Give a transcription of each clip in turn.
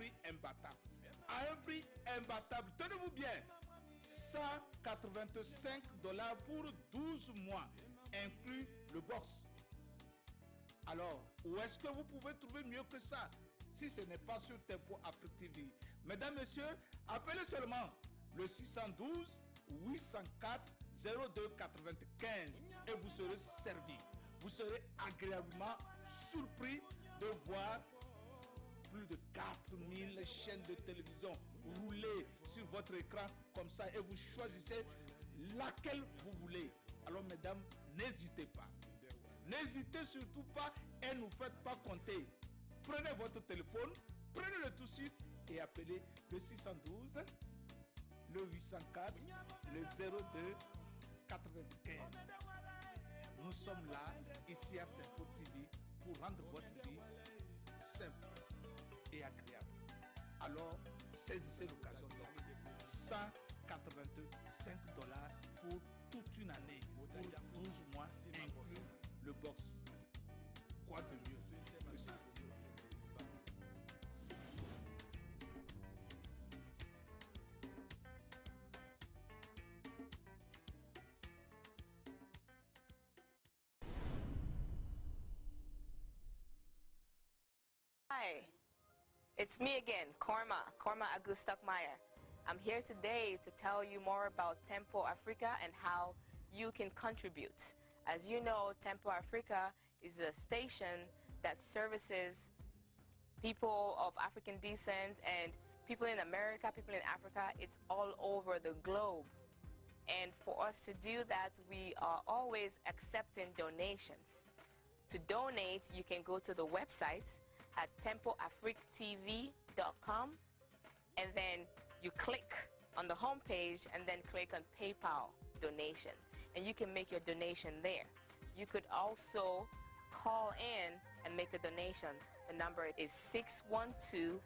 prix imbattable. À un prix imbattable, tenez-vous bien, $185 pour 12 mois, inclus le box. Alors, où est-ce que vous pouvez trouver mieux que ça si ce n'est pas sur Tempo Afrique TV? Mesdames, Messieurs, appelez seulement le 612 804 0295 et vous serez servi. Vous serez agréablement surpris de voir plus de 4000 chaînes de télévision rouler sur votre écran comme ça et vous choisissez laquelle vous voulez. Alors mesdames, n'hésitez pas. N'hésitez surtout pas et ne nous faites pas compter. Prenez votre téléphone, prenez le tout site et appelez le 612, le 804, le 02 95. Nous sommes là, ici à Tempo TV, pour rendre votre vie simple et agréable. Alors, saisissez l'occasion donc. $185 pour toute une année, pour 12 mois, inclus le box. Quoi de mieux que ça? Hi, it's me again, Korma Agustakmaya. I'm here today to tell you more about Tempo Africa and how you can contribute. As you know, Tempo Africa is a station that services people of African descent and people in America, people in Africa. It's all over the globe. And for us to do that, we are always accepting donations. To donate, you can go to the website at tempoafrictv.com, and then you click on the homepage and then click on PayPal donation, and you can make your donation there. You could also call in and make a donation. The number is 612-804-0295.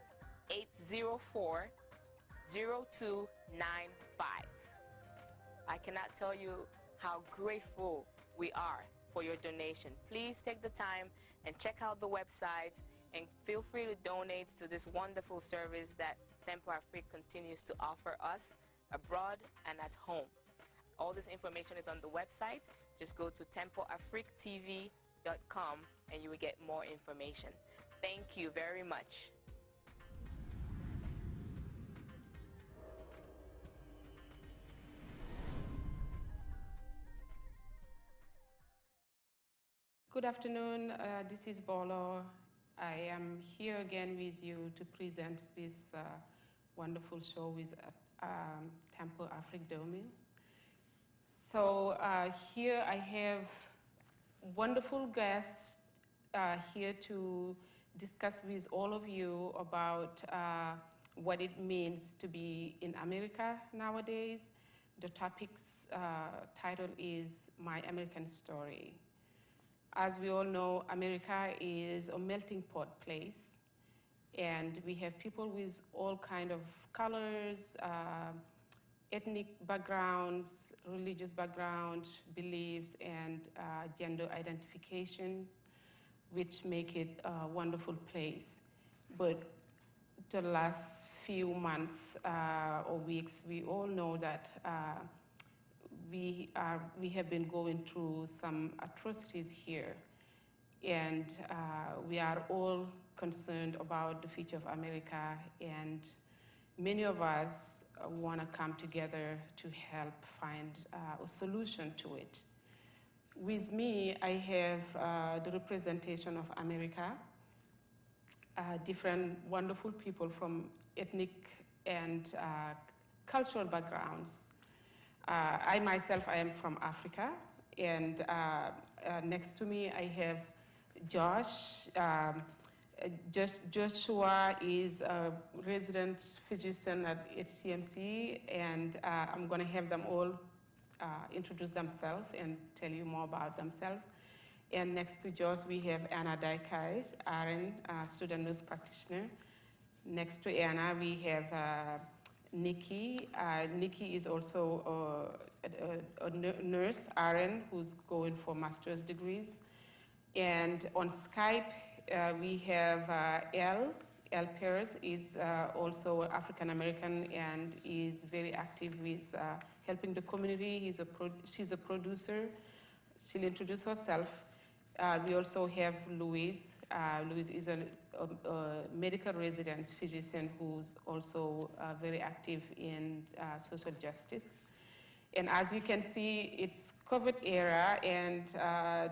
I cannot tell you how grateful we are for your donation. Please take the time and check out the website and feel free to donate to this wonderful service that Tempo Afrique continues to offer us abroad and at home. All this information is on the website. Just go to tempoafrictv.com and you will get more information. Thank you very much. Good afternoon, this is Bolo. I am here again with you to present this wonderful show with Tempo Afrique 2000. So here I have wonderful guests here to discuss with all of you about what it means to be in America nowadays. The topic's title is My American Story. As we all know, America is a melting pot place, and we have people with all kinds of colors, ethnic backgrounds, religious background, beliefs, and gender identifications, which make it a wonderful place. But the last few months or weeks, we all know that we have been going through some atrocities here, and we are all concerned about the future of America, and many of us want to come together to help find a solution to it. With me, I have the representation of America, different wonderful people from ethnic and cultural backgrounds. I myself, I am from Africa, and next to me I have Josh. Joshua is a resident physician at HCMC, and I'm going to have them all introduce themselves and tell you more about themselves. And next to Josh, we have Anna Daikai, RN, student nurse practitioner. Next to Anna, we have Nikki. Nikki is also a nurse, RN, who's going for master's degrees. And on Skype, we have Elle. Perez is also African American and is very active with helping the community. She's a producer. She'll introduce herself. We also have Louise. Louise is a medical resident physician who's also very active in social justice. And as you can see, it's COVID era, and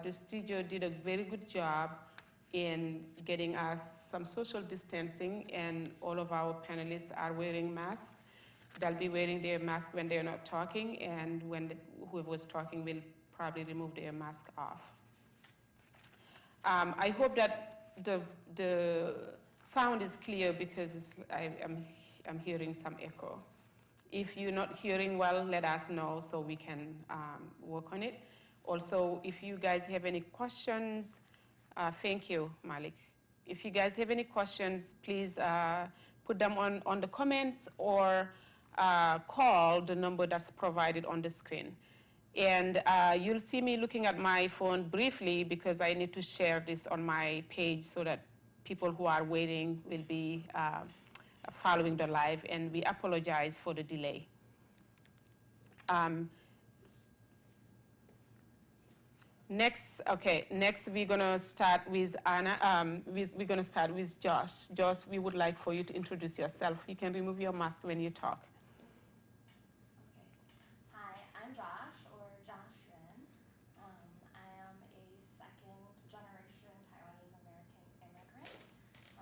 the studio did a very good job in getting us some social distancing, and all of our panelists are wearing masks. They'll be wearing their mask when they're not talking, and when whoever was talking will probably remove their mask off. I hope that the sound is clear because I'm hearing some echo. If you're not hearing well, let us know so we can work on it. Also, if you guys have any questions, thank you, Malik. If you guys have any questions, please put them on the comments or call the number that's provided on the screen. And you'll see me looking at my phone briefly because I need to share this on my page so that people who are waiting will be following the live, and we apologize for the delay. Next we're gonna start with Anna. We're gonna start with Josh. Josh, we would like for you to introduce yourself. You can remove your mask when you talk. Okay. Hi, I'm Josh, or Josh Rin. I am a second-generation Taiwanese American immigrant.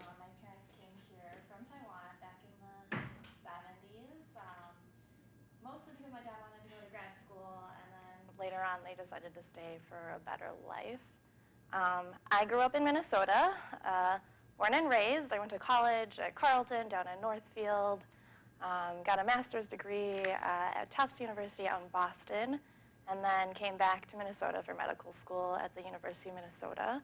My parents came here from Taiwan back in the 70s, mostly because my dad wanted to go to grad school, and then later on they decided to stay for a better life. I grew up in Minnesota, born and raised. I went to college at Carleton down in Northfield, got a master's degree at Tufts University out in Boston, and then came back to Minnesota for medical school at the University of Minnesota.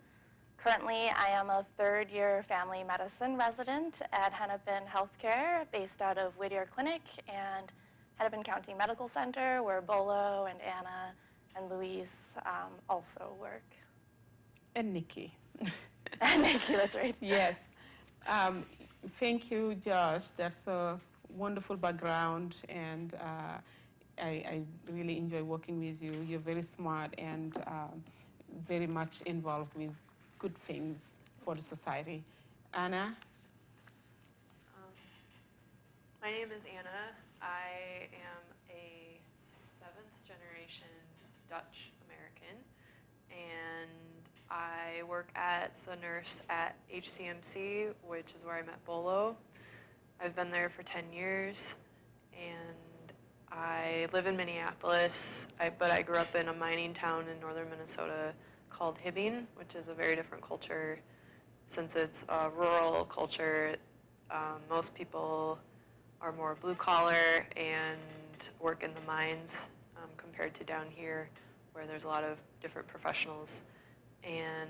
Currently, I am a third-year family medicine resident at Hennepin Healthcare, based out of Whittier Clinic and Hennepin County Medical Center, where Bolo and Anna and Luis also work. And Nikki. And Nikki, that's right. Yes. Thank you, Josh. That's a wonderful background, and I really enjoy working with you. You're very smart and very much involved with good things for the society. Anna? My name is Anna. I am a 7th-generation Dutch American, and I work as a nurse at HCMC, which is where I met Bolo. I've been there for 10 years, and I live in Minneapolis, but I grew up in a mining town in northern Minnesota called Hibbing, which is a very different culture. Since it's a rural culture, most people are more blue-collar and work in the mines compared to down here, where there's a lot of different professionals. And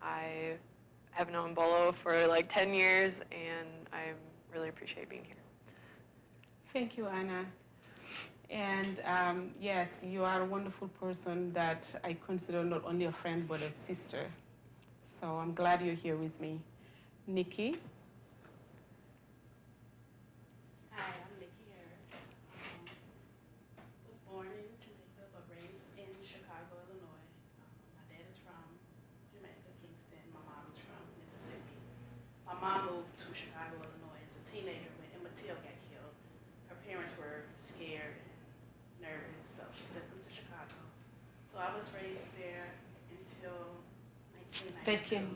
I have known Bolo for like 10 years, and I really appreciate being here. Thank you, Anna. And yes, you are a wonderful person that I consider not only a friend, but a sister. So I'm glad you're here with me. Nikki? Hi, I'm Nikki Harris. Was born in Jamaica, but raised in Chicago, Illinois. My dad is from Jamaica, Kingston. My mom is from Mississippi. My mom moved to Chicago, Illinois as a teenager when Emmett Till got killed. Her parents were scared and nervous, so she sent them to Chicago. So I was raised there until 1992. Thank you.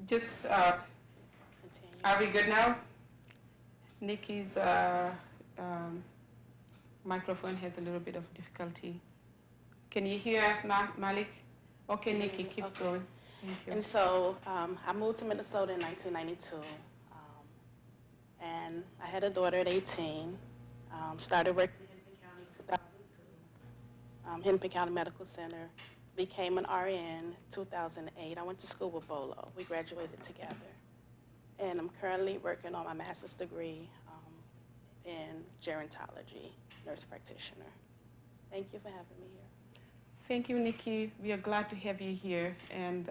Just, are we good now? Nikki's microphone has a little bit of difficulty. Can you hear us, Malik? Okay, Nikki, keep going. Thank you. And so I moved to Minnesota in 1992, and I had a daughter at 18. Started working in Hennepin County in 2002, Hennepin County Medical Center. Became an RN 2008. I went to school with Bolo. We graduated together. and I'm currently working on my master's degree in gerontology, nurse practitioner. Thank you for having me here. Thank you, Nikki. We are glad to have you here, and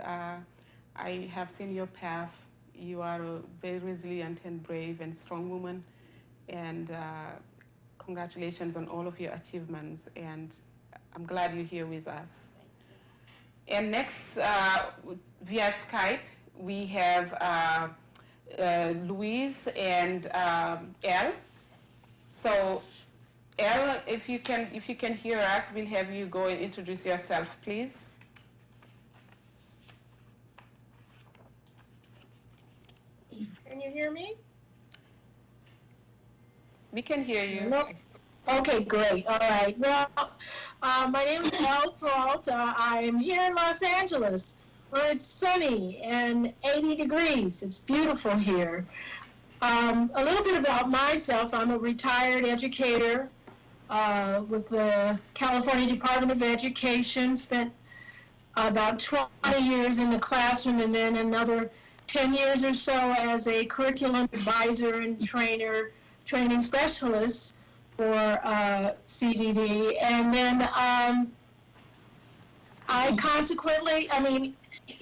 I have seen your path. You are a very resilient and brave and strong woman, and congratulations on all of your achievements, and I'm glad you're here with us. And next, via Skype, we have Louise and Elle. So, Elle, if you can hear us, we'll have you go and introduce yourself, please. Can you hear me? We can hear you. No. Okay, great. All right. Well, my name is Elle Peralta. I am here in Los Angeles, where it's sunny and 80 degrees. It's beautiful here. A little bit about myself. I'm a retired educator with the California Department of Education. Spent about 20 years in the classroom and then another 10 years or so as a curriculum advisor and training specialist for CDD. And then I consequently,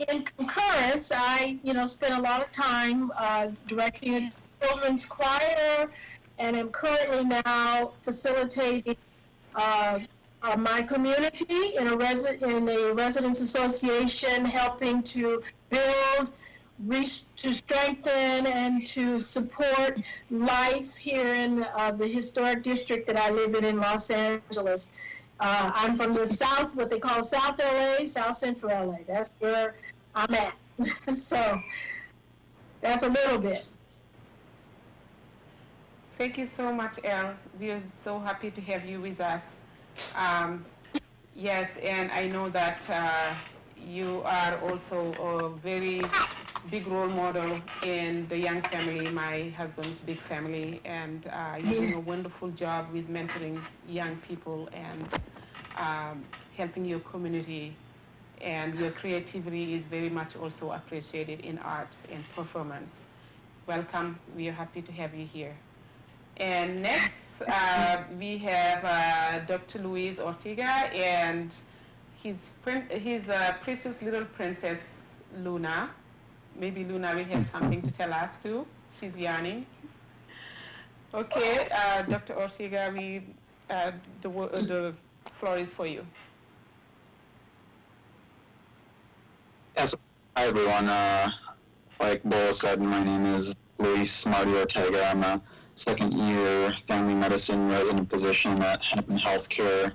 in concurrence, I, spent a lot of time directing a children's choir, and am currently now facilitating my community in a residents association, helping to build, to strengthen, and to support life here in the historic district that I live in Los Angeles. I'm from the South, what they call South LA, South Central LA. That's where I'm at. So that's a little bit. Thank you so much, Elle. We are so happy to have you with us. Yes, and I know that you are also a very big role model in the young family, my husband's big family, and you're doing a wonderful job with mentoring young people and helping your community. And your creativity is very much also appreciated in arts and performance. Welcome. We are happy to have you here. And next, we have Dr. Luiz Ortega and his precious little princess, Luna. Maybe Luna will have something to tell us too. She's yarning. Okay, Dr. Ortega, the floor is for you. Yes, hi everyone. Like Bo said, my name is Luiz Ortega. I'm a second-year family medicine resident physician at Hennepin Healthcare.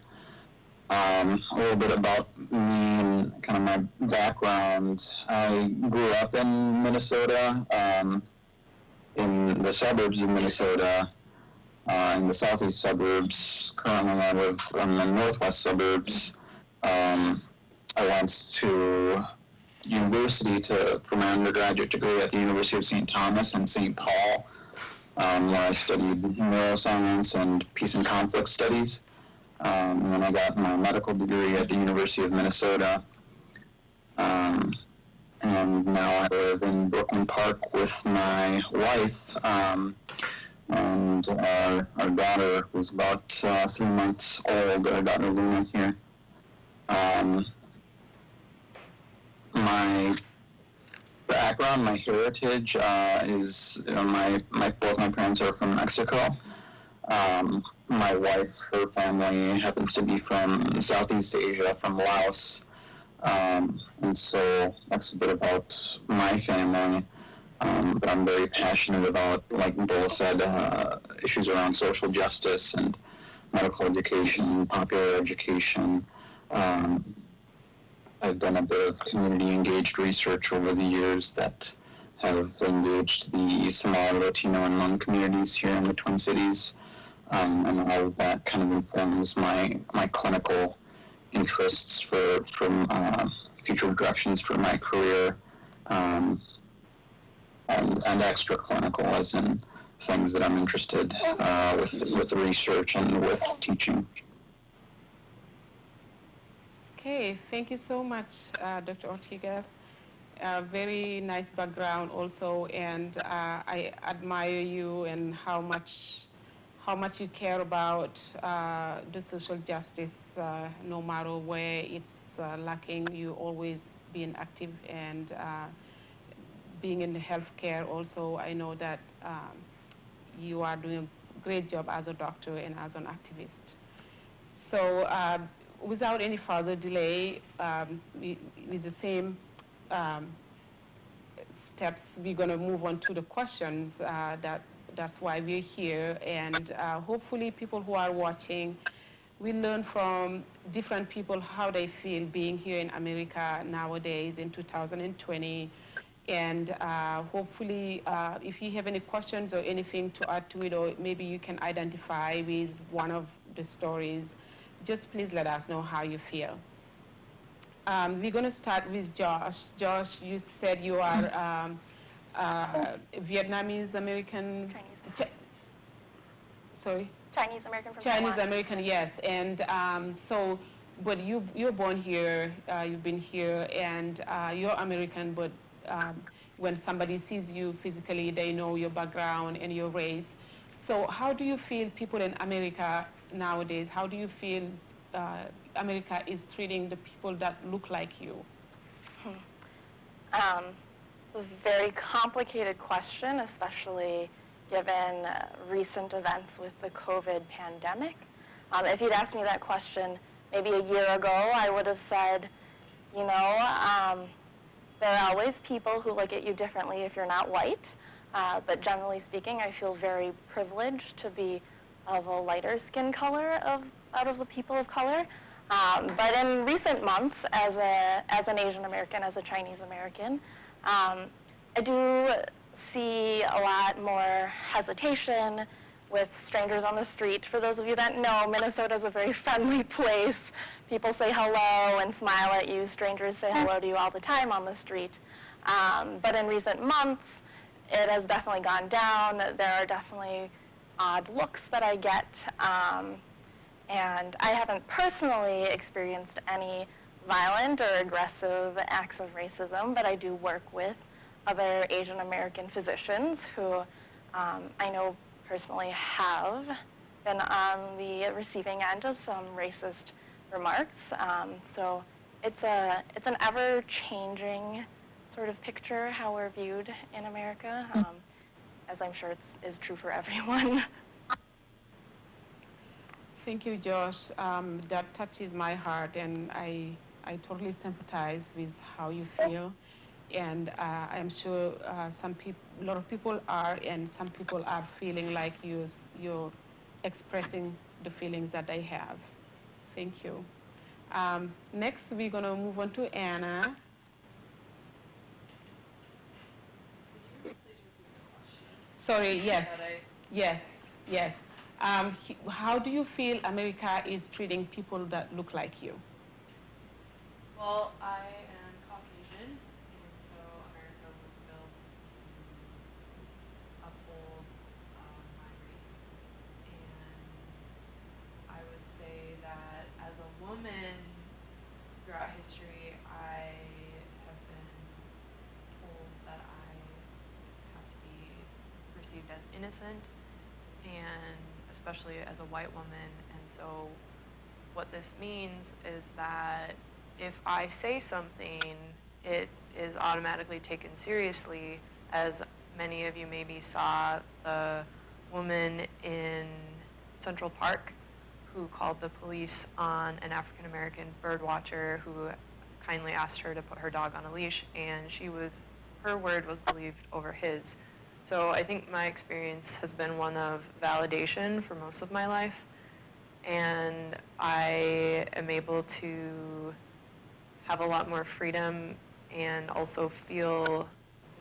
A little bit about me and kind of my background. I grew up in Minnesota, in the suburbs of Minnesota, in the southeast suburbs. Currently I live in the northwest suburbs. I went to university for my undergraduate degree at the University of St. Thomas in St. Paul, where I studied neuroscience and peace and conflict studies. And then I got my medical degree at the University of Minnesota. And now I live in Brooklyn Park with my wife and our daughter, who's about 3 months old, our daughter Luna here. My background, my heritage is, both my parents are from Mexico. My wife, her family happens to be from Southeast Asia, from Laos. And so that's a bit about my family. But I'm very passionate about, like Bill said, issues around social justice and medical education, popular education. I've done a bit of community-engaged research over the years that have engaged the Somali, Latino, and Hmong communities here in the Twin Cities. And all of that kind of informs my clinical interests for future directions for my career, and extra clinical, as in things that I'm interested with the research and with teaching. Okay, thank you so much, Dr. Ortega. A very nice background also, and I admire you and how much you care about the social justice, no matter where it's lacking. You always being active and being in the healthcare also. I know that you are doing a great job as a doctor and as an activist. So without any further delay, with the same steps, we're going to move on to the questions. That's why we're here, and hopefully people who are watching will learn from different people how they feel being here in America nowadays in 2020. And hopefully, if you have any questions or anything to add to it, or maybe you can identify with one of the stories, just please let us know how you feel. We're going to start with Josh. Josh, you said you are Vietnamese American. Sorry? Chinese American from Chinese Taiwan. American, yes. And so, but you're born here, you've been here, and you're American, but when somebody sees you physically, they know your background and your race. So how do you feel people in America nowadays, how do you feel America is treating the people that look like you? It's a very complicated question, especially given recent events with the COVID pandemic. If you'd asked me that question maybe a year ago, I would have said, you know, there are always people who look at you differently if you're not white, but generally speaking, I feel very privileged to be of a lighter skin color out of the people of color. But in recent months, as an Asian American, as a Chinese American, I do see a lot more hesitation with strangers on the street. For those of you that know, Minnesota is a very friendly place. People say hello and smile at you. Strangers say hello to you all the time on the street. But in recent months, it has definitely gone down. There are definitely odd looks that I get. And I haven't personally experienced any violent or aggressive acts of racism, but I do work with other Asian American physicians who I know personally have been on the receiving end of some racist remarks. So it's an ever-changing sort of picture how we're viewed in America, as I'm sure is true for everyone. Thank you, Josh. That touches my heart, and I totally sympathize with how you feel. And I'm sure a lot of people are, and some people are feeling like you're expressing the feelings that they have. Thank you. Next, we're going to move on to Anna. Sorry, yes. Yes. How do you feel America is treating people that look like you? Well, I am Caucasian, and so America was built to uphold my race. And I would say that as a woman, throughout history, I have been told that I have to be perceived as innocent, and especially as a white woman. And so what this means is that if I say something, it is automatically taken seriously, as many of you maybe saw the woman in Central Park who called the police on an African-American bird watcher who kindly asked her to put her dog on a leash, and her word was believed over his. So I think my experience has been one of validation for most of my life, and I am able to have a lot more freedom and also feel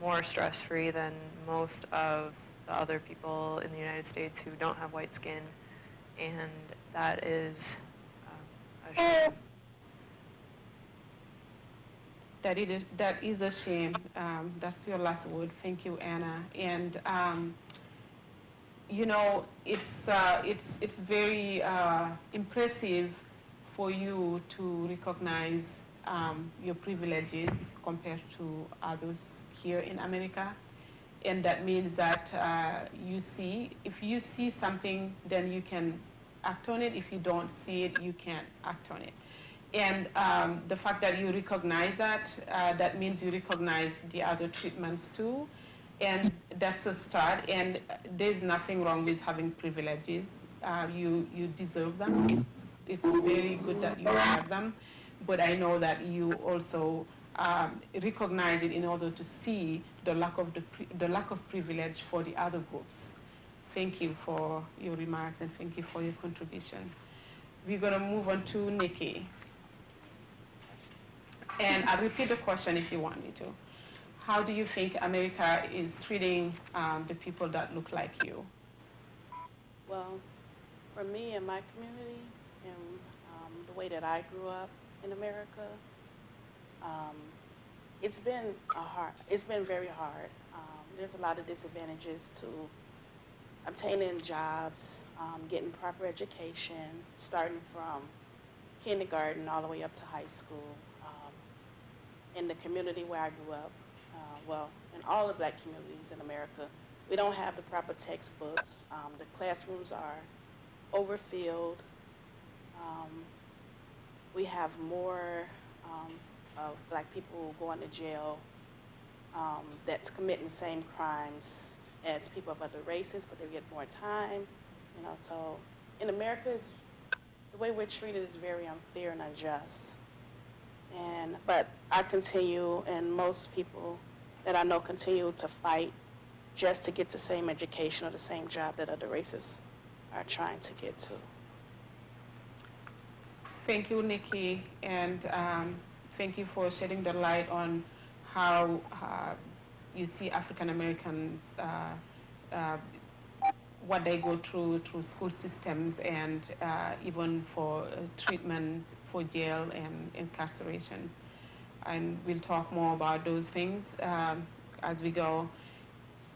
more stress-free than most of the other people in the United States who don't have white skin, and that is a shame. That is a shame. That's your last word. Thank you, Anna. And you know, it's very impressive for you to recognize your privileges compared to others here in America. And that means that if you see something, then you can act on it. If you don't see it, you can't act on it. And the fact that you recognize that, that means you recognize the other treatments too. And that's a start. And there's nothing wrong with having privileges. You deserve them. It's very good that you have them. But I know that you also recognize it in order to see the lack of privilege for the other groups. Thank you for your remarks and thank you for your contribution. We're going to move on to Nikki. And I'll repeat the question if you want me to. How do you think America is treating the people that look like you? Well, for me and my community, and the way that I grew up in America, it's been very hard. There's a lot of disadvantages to obtaining jobs, getting proper education, starting from kindergarten all the way up to high school. In the community where I grew up, well, in all the Black communities in America, we don't have the proper textbooks. The classrooms are overfilled. We have more of Black people going to jail that's committing the same crimes as people of other races, but they get more time. So in America, the way we're treated is very unfair and unjust. But I continue, and most people that I know continue to fight just to get the same education or the same job that other races are trying to get to. Thank you, Nikki, and thank you for shedding the light on how you see African Americans, what they go through school systems and even for treatments for jail and incarcerations. And we'll talk more about those things as we go.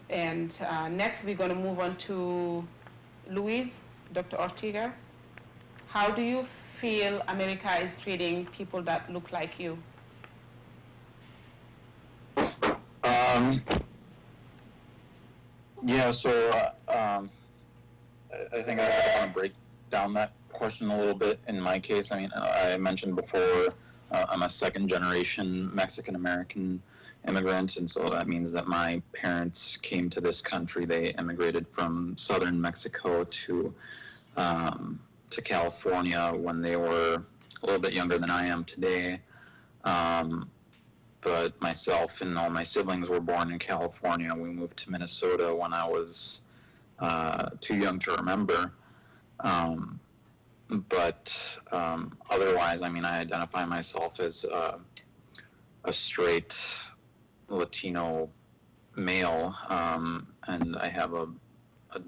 And next we're going to move on to Louise Dr. Ortega. How do you feel America is treating people that look like you? Yeah, so I think I want to break down that question a little bit. In my case, I mean, I mentioned before, I'm a second-generation Mexican-American immigrant, and so that means that my parents came to this country. They immigrated from southern Mexico to California when they were a little bit younger than I am today. But myself and all my siblings were born in California. We moved to Minnesota when I was too young to remember. But otherwise, I mean, I identify myself as a straight Latino male, and I have a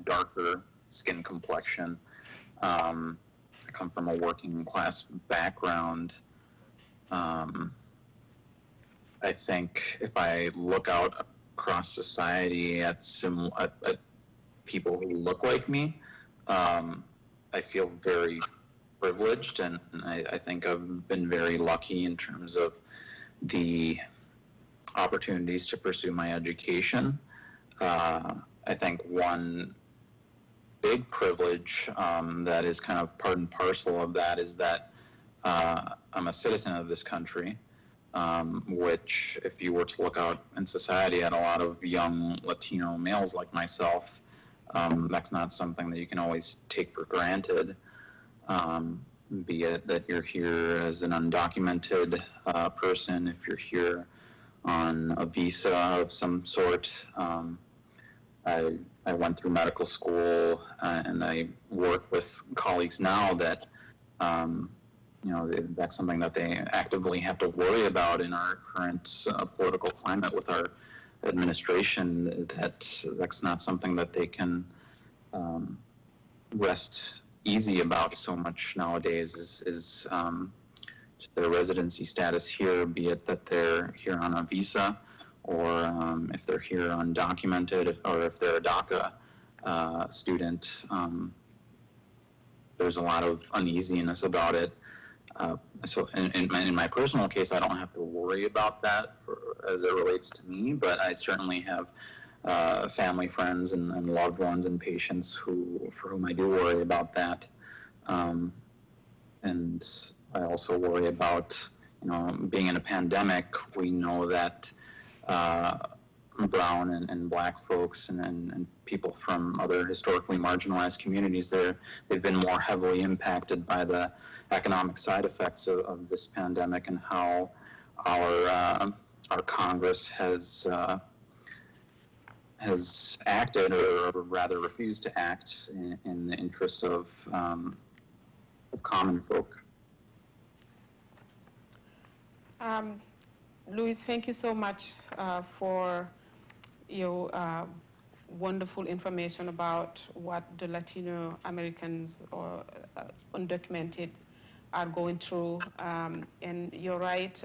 darker skin complexion. I come from a working class background. I think if I look out across society at people who look like me, I feel very privileged, and I think I've been very lucky in terms of the opportunities to pursue my education. I think one big privilege that is kind of part and parcel of that is that I'm a citizen of this country, which, if you were to look out in society at a lot of young Latino males like myself, that's not something that you can always take for granted, be it that you're here as an undocumented person, if you're here on a visa of some sort. I went through medical school, and I work with colleagues now that, that's something that they actively have to worry about in our current political climate with our administration. That's not something that they can rest easy about so much nowadays is their residency status here, be it that they're here on a visa or if they're here undocumented, or if they're a DACA student. There's a lot of uneasiness about it. So in my personal case, I don't have to worry about that as it relates to me, but I certainly have family, friends, and loved ones and patients for whom I do worry about that. And I also worry about, being in a pandemic. We know that brown and black folks and people from other historically marginalized communities, they've been more heavily impacted by the economic side effects of this pandemic, and how our Congress has acted, or rather refused to act, in the interests of common folk. Louise, thank you so much for your wonderful information about what the Latino Americans or undocumented are going through. And you're right,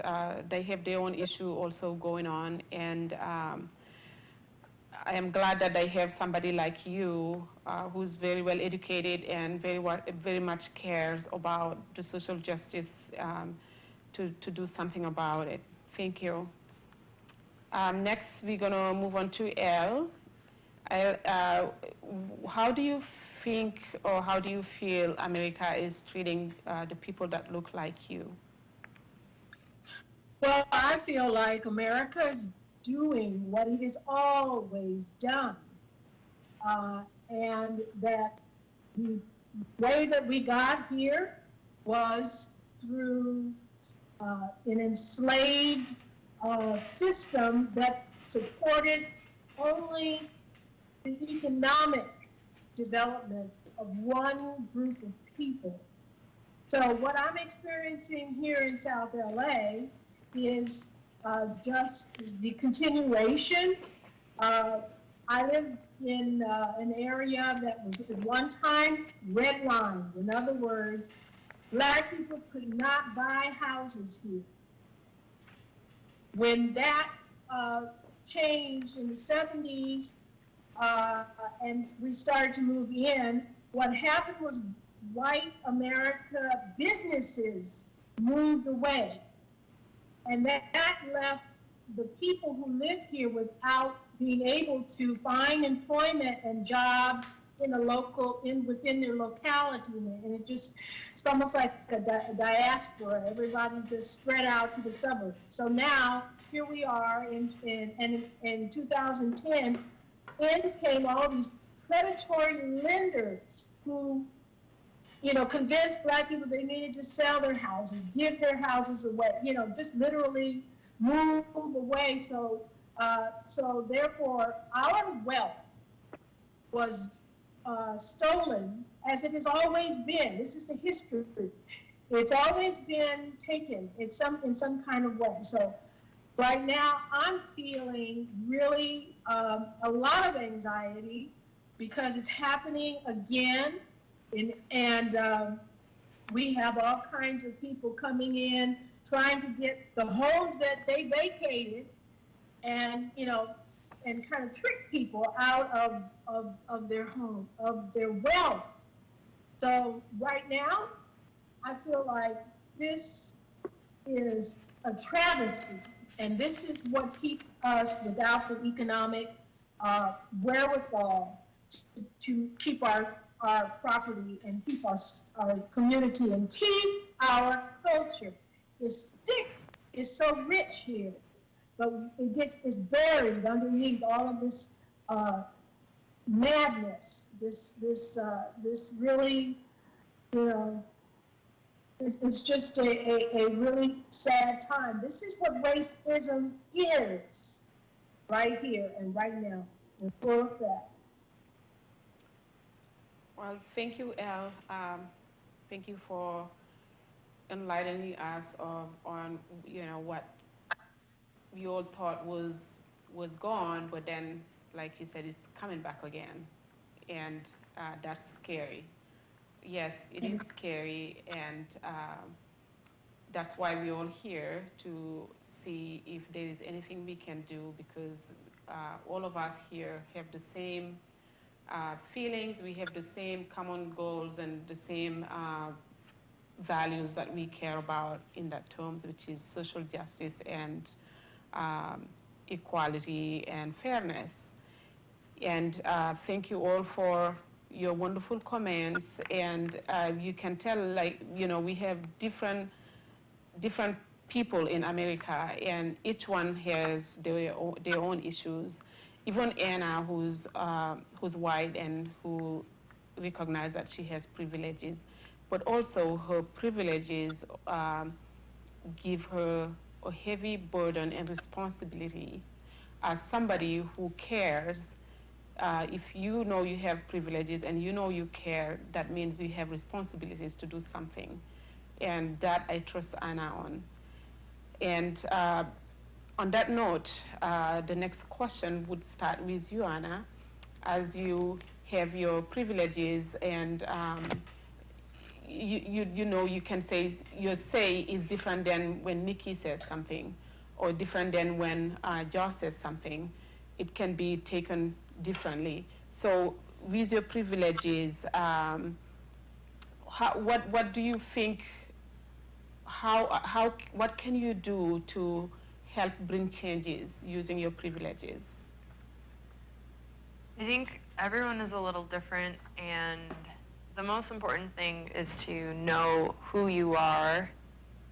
they have their own issue also going on. And I am glad that they have somebody like you who's very well educated and very much cares about the social justice to do something about it. Thank you. Next, we're going to move on to Elle. How do you think, or how do you feel America is treating the people that look like you? Well, I feel like America is doing what it has always done. And that the way that we got here was through an enslaved system that supported only the economic development of one group of people. So what I'm experiencing here in South LA is just the continuation. I live in an area that was at one time redlined. In other words, Black people could not buy houses here. When that changed in the 70s and we started to move in, what happened was white America businesses moved away. And that left the people who live here without being able to find employment and jobs in within their locality, and it's almost like a diaspora. Everybody just spread out to the suburbs. So now here we are in 2010. In came all these predatory lenders who, convinced Black people they needed to sell their houses, give their houses away, just literally move away. So therefore, our wealth was stolen, as it has always been. This is the history. It's always been taken in some kind of way. So right now, I'm feeling really a lot of anxiety because it's happening again, and we have all kinds of people coming in trying to get the homes that they vacated, and and kind of trick people out of their home, of their wealth. So right now, I feel like this is a travesty, and this is what keeps us without the economic wherewithal to keep our property and keep our community and keep our culture. It's thick, it's so rich here, but it's buried underneath all of this madness. This really, it's just a really sad time. This is what racism is, right here and right now, in full effect. Well, thank you, Elle. Thank you for enlightening us on what we all thought was gone, but then, like you said, it's coming back again, and that's scary. Yes, it is scary, and that's why we're all here, to see if there is anything we can do, because all of us here have the same feelings, we have the same common goals and the same values that we care about in that terms, which is social justice and equality and fairness. And thank you all for your wonderful comments. And you can tell, like, we have different people in America, and each one has their own issues. Even Anna, who's white and who recognizes that she has privileges, but also her privileges give her a heavy burden and responsibility. As somebody who cares, if you know you have privileges and you know you care, that means you have responsibilities to do something. And that I trust Anna on. And on that note, the next question would start with you, Anna, as you have your privileges, and you can say your say is different than when Nikki says something, or different than when Josh says something. It can be taken differently. So with your privileges, what do you think? What can you do to help bring changes using your privileges? I think everyone is a little different, and the most important thing is to know who you are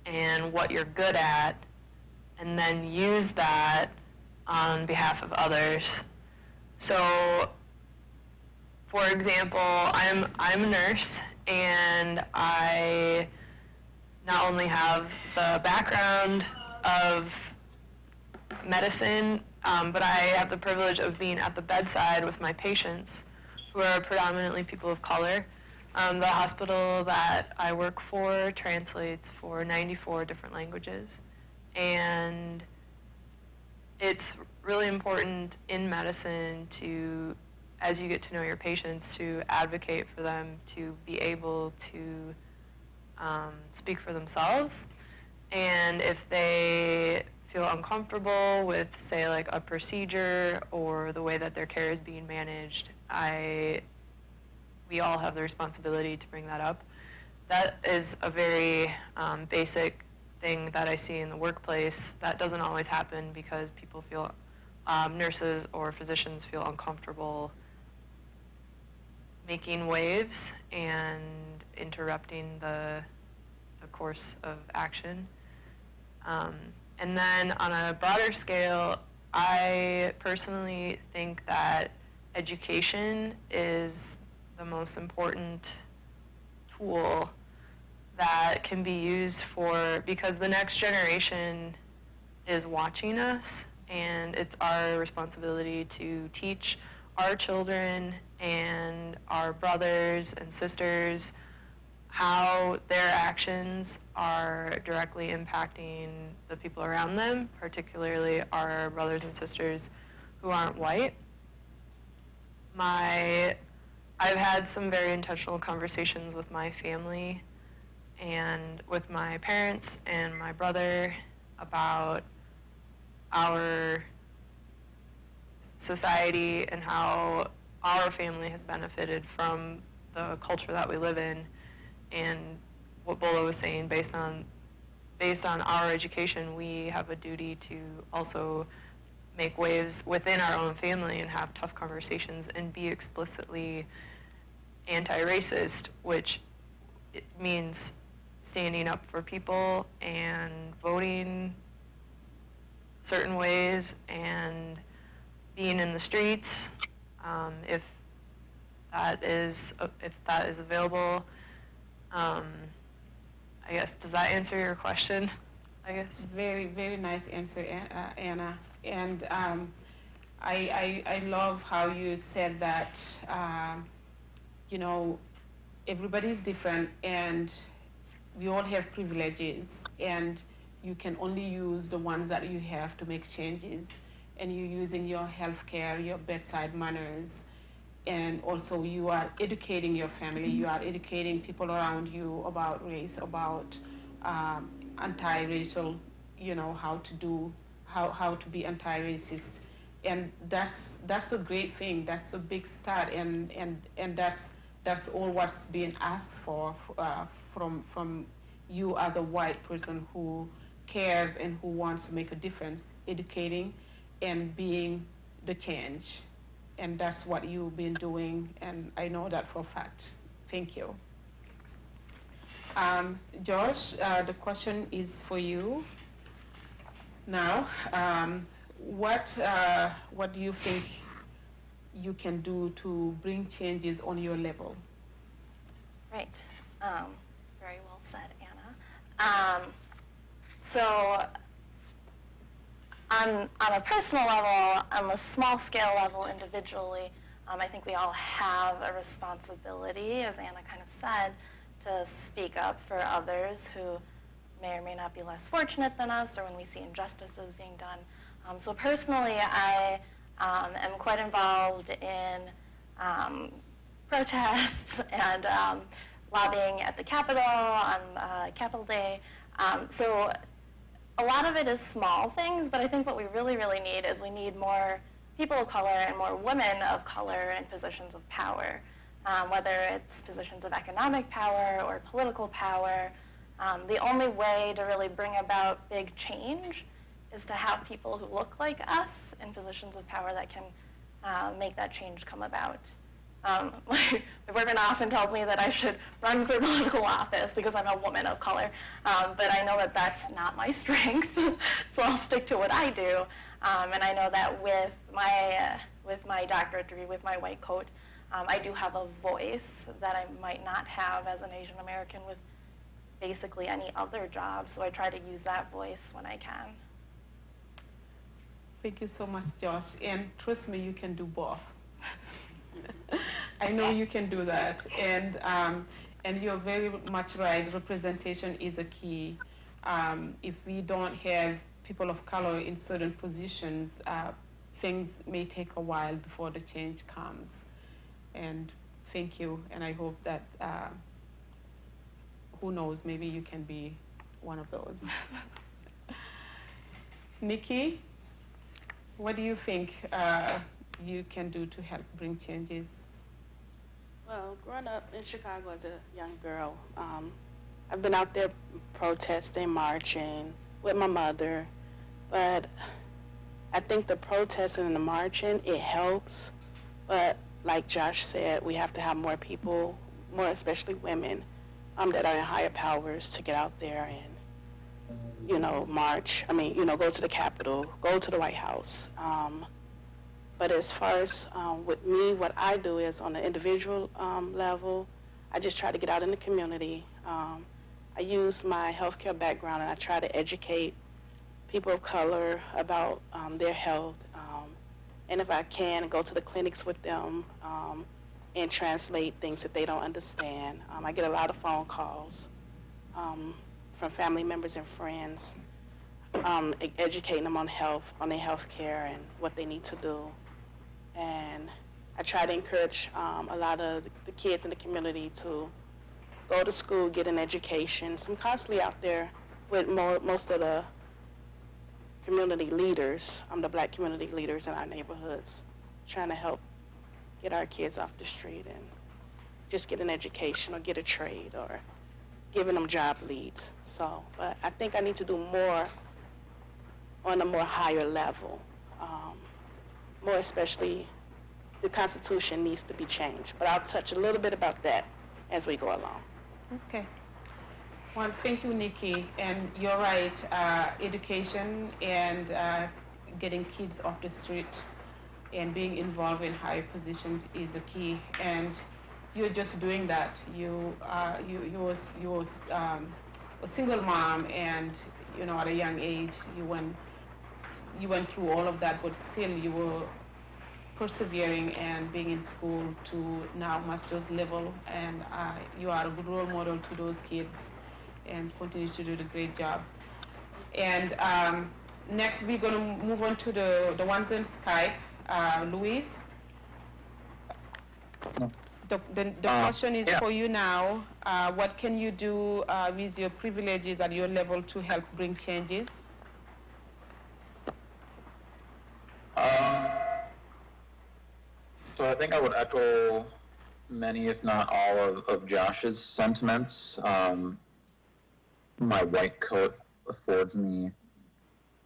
and what you're good at, and then use that on behalf of others. So, for example, I'm a nurse, and I not only have the background of medicine, but I have the privilege of being at the bedside with my patients, who are predominantly people of color. The hospital that I work for translates for 94 different languages, and it's really important in medicine to, as you get to know your patients, to advocate for them to be able to speak for themselves. And if they feel uncomfortable with, say, like a procedure or the way that their care is being managed, we all have the responsibility to bring that up. That is a very basic thing that I see in the workplace. That doesn't always happen because people feel, nurses or physicians feel uncomfortable making waves and interrupting the course of action. And then on a broader scale, I personally think that education is the most important tool that can be used because the next generation is watching us, and it's our responsibility to teach our children and our brothers and sisters how their actions are directly impacting the people around them, particularly our brothers and sisters who aren't white. I've had some very intentional conversations with my family and with my parents and my brother about our society and how our family has benefited from the culture that we live in. And what Bolo was saying, based on our education, we have a duty to also make waves within our own family and have tough conversations and be explicitly anti-racist, which it means standing up for people and voting certain ways and being in the streets if that is available. I guess, does that answer your question? I guess. Very, very nice answer, Anna. And I love how you said that, everybody's different and we all have privileges, and you can only use the ones that you have to make changes. And you're using your healthcare, your bedside manners, and also you are educating your family, you are educating people around you about race, about anti-racial, how to be anti-racist. And that's a great thing. That's a big start, and that's all what's being asked for from you as a white person who cares and who wants to make a difference, educating and being the change. And that's what you've been doing, and I know that for a fact. Thank you. Josh, the question is for you now. What do you think you can do to bring changes on your level? Right. Very well said, Anna. So on a personal level, on a small scale level individually, I think we all have a responsibility, as Anna kind of said, to speak up for others who may or may not be less fortunate than us, or when we see injustices being done. So personally, I am quite involved in protests and lobbying at the Capitol on Capitol Day. So a lot of it is small things, but I think what we really, really need is we need more people of color and more women of color in positions of power, whether it's positions of economic power or political power. The only way to really bring about big change is to have people who look like us in positions of power that can make that change come about. My boyfriend often tells me that I should run for political office because I'm a woman of color, but I know that that's not my strength, so I'll stick to what I do. And I know that with my doctorate degree, with my white coat, I do have a voice that I might not have as an Asian American with basically any other job, so I try to use that voice when I can. Thank you so much, Josh, and trust me, you can do both. I know you can do that, and you're very much right. Representation is a key. If we don't have people of color in certain positions, things may take a while before the change comes. And thank you, and I hope that, who knows, maybe you can be one of those. Nikki, what do you think you can do to help bring changes? Well, growing up in Chicago as a young girl, I've been out there protesting, marching with my mother, but I think the protesting and the marching, it helps, but like Josh said, we have to have more people, more especially women, that are in higher powers to get out there and, march. Go to the Capitol, go to the White House. But as far as with me, what I do is on the individual level, I just try to get out in the community. I use my healthcare background and I try to educate people of color about their health. And if I can, go to the clinics with them and translate things that they don't understand. I get a lot of phone calls from family members and friends, educating them on health, on their health care and what they need to do. And I try to encourage a lot of the kids in the community to go to school, get an education. So I'm constantly out there with most of the community leaders, the black community leaders in our neighborhoods, trying to help get our kids off the street and just get an education or get a trade or giving them job leads. So, but I think I need to do more on a more higher level. More especially, the Constitution needs to be changed. But I'll touch a little bit about that as we go along. Okay. Well, thank you, Nikki. And you're right, education and getting kids off the street and being involved in high positions is a key. And you're just doing that. You was a single mom, and at a young age you went through all of that, but still you were persevering and being in school to now master's level, and you are a good role model to those kids and continue to do the great job. And next we're going to move on to the ones on Skype. Louise, the question is for you now. What can you do with your privileges at your level to help bring changes? So I think I would echo many, if not all, of Josh's sentiments. My white coat affords me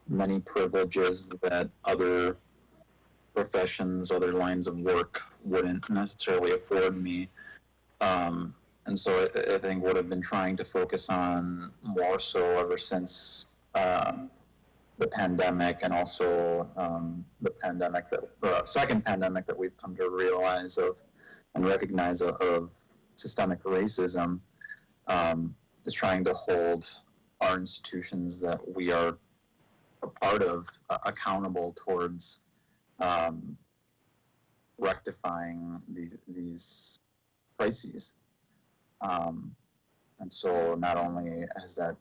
many privileges that other professions, other lines of work wouldn't necessarily afford me. And so I think what I've been trying to focus on more so ever since the pandemic, and also the second pandemic that we've come to realize of and recognize of systemic racism, is trying to hold our institutions that we are a part of accountable towards rectifying these crises. And so not only has that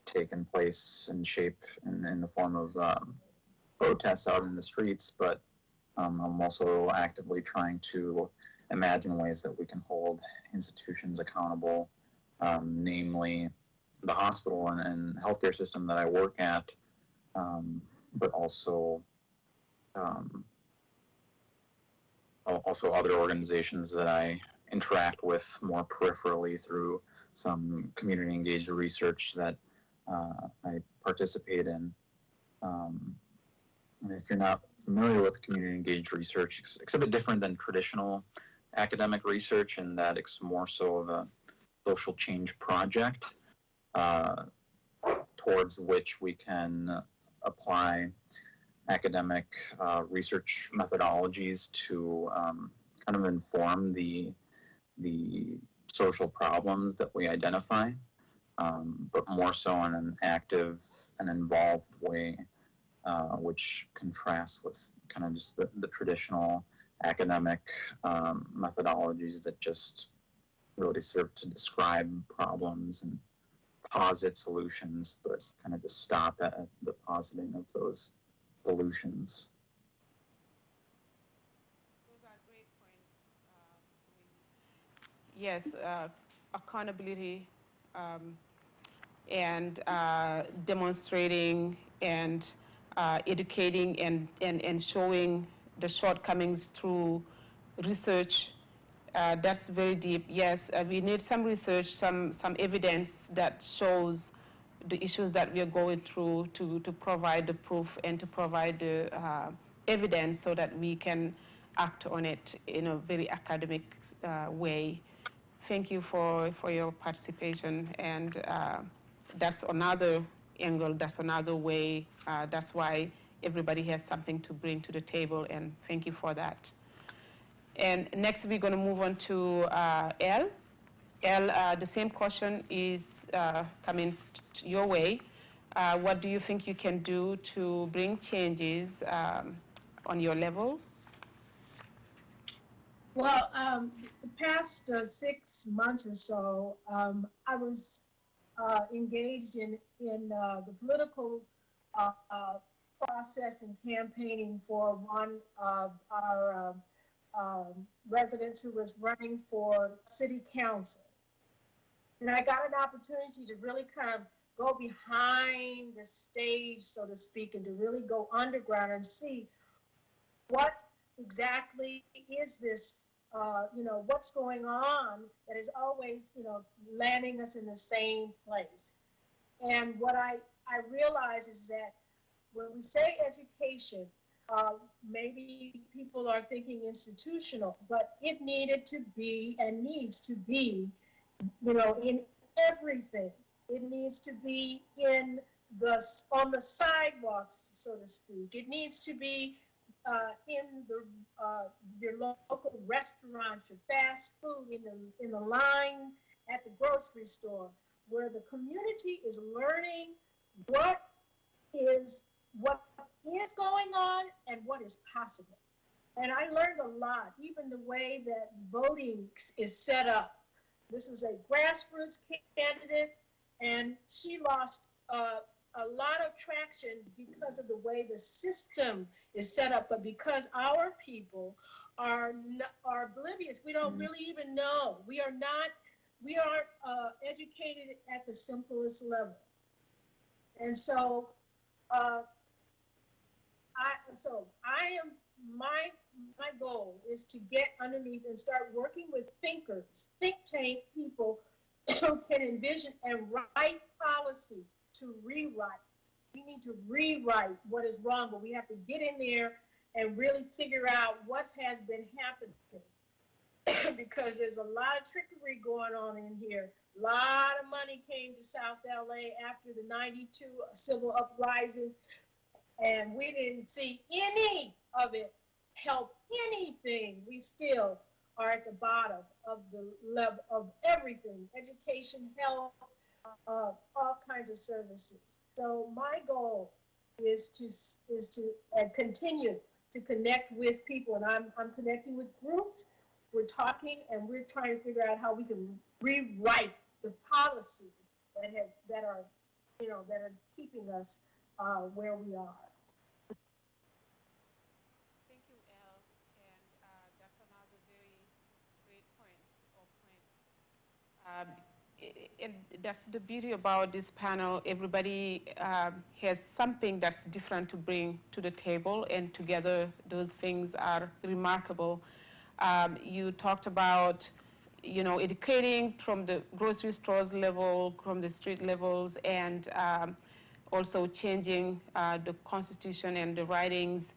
taken place in shape in the form of protests out in the streets, but I'm also actively trying to imagine ways that we can hold institutions accountable, namely the hospital and healthcare system that I work at, but also other organizations that I interact with more peripherally through some community engaged research that I participate in. And if you're not familiar with community engaged research, it's a bit different than traditional academic research in that it's more so of a social change project towards which we can apply academic research methodologies to kind of inform the social problems that we identify, but more so in an active and involved way, which contrasts with kind of just the traditional academic methodologies that just really serve to describe problems and posit solutions, but kind of just stop at the positing of those solutions. Those are great points, Louise. Yes, accountability and demonstrating and educating and showing the shortcomings through research. That's very deep. Yes, we need some research, some evidence that shows the issues that we are going through to provide the proof and to provide the evidence so that we can act on it in a very academic way. Thank you for your participation, and that's another angle, that's another way, that's why everybody has something to bring to the table, and thank you for that. And next we're going to move on to Elle. Elle, the same question is coming your way. What do you think you can do to bring changes on your level? Well, the past 6 months or so, I was engaged in the political process and campaigning for one of our residents who was running for city council. And I got an opportunity to really kind of go behind the stage, so to speak, and to really go underground and see what exactly is this, what's going on that is always, landing us in the same place. And what I realize is that when we say education, maybe people are thinking institutional, but it needed to be and needs to be, in everything. It needs to be on the sidewalks, so to speak. It needs to be in your local restaurants, your fast food, in the line at the grocery store, where the community is learning what is going on and what is possible. And I learned a lot, even the way that voting is set up. This was a grassroots candidate, and she lost a lot of traction because of the way the system is set up, but because our people are oblivious. We don't really even know. We aren't educated at the simplest level. And so I am my goal is to get underneath and start working with thinkers, think tank people who can envision and write policy to rewrite. We need to rewrite what is wrong, but we have to get in there and really figure out what has been happening. Because there's a lot of trickery going on in here. A lot of money came to South LA after the 92 civil uprising, and we didn't see any of it help anything. We still are at the bottom of the level of everything, education, health, all kinds of services. So my goal is to continue to connect with people, and I'm connecting with groups. We're talking and we're trying to figure out how we can rewrite the policies that are keeping us where we are. Thank you, Elle, and that's another very great point or points. And that's the beauty about this panel. Everybody has something that's different to bring to the table, and together those things are remarkable. You talked about, educating from the grocery stores level, from the street levels, and also changing the Constitution and the writings,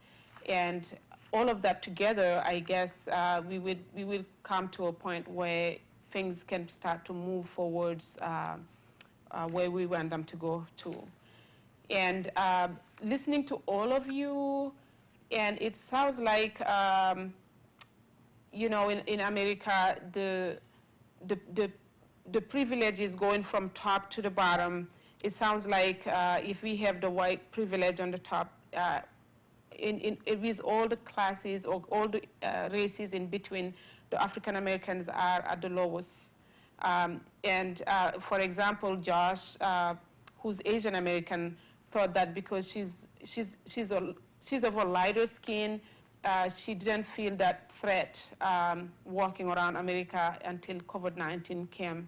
and all of that together. I guess we will come to a point where things can start to move forwards where we want them to go to. And listening to all of you, and it sounds like in America, the privilege is going from top to the bottom. It sounds like if we have the white privilege on the top, with all the classes or all the races in between, the African Americans are at the lowest. For example, Josh, who's Asian American, thought that because she's of a lighter skin, she didn't feel that threat walking around America until COVID-19 came.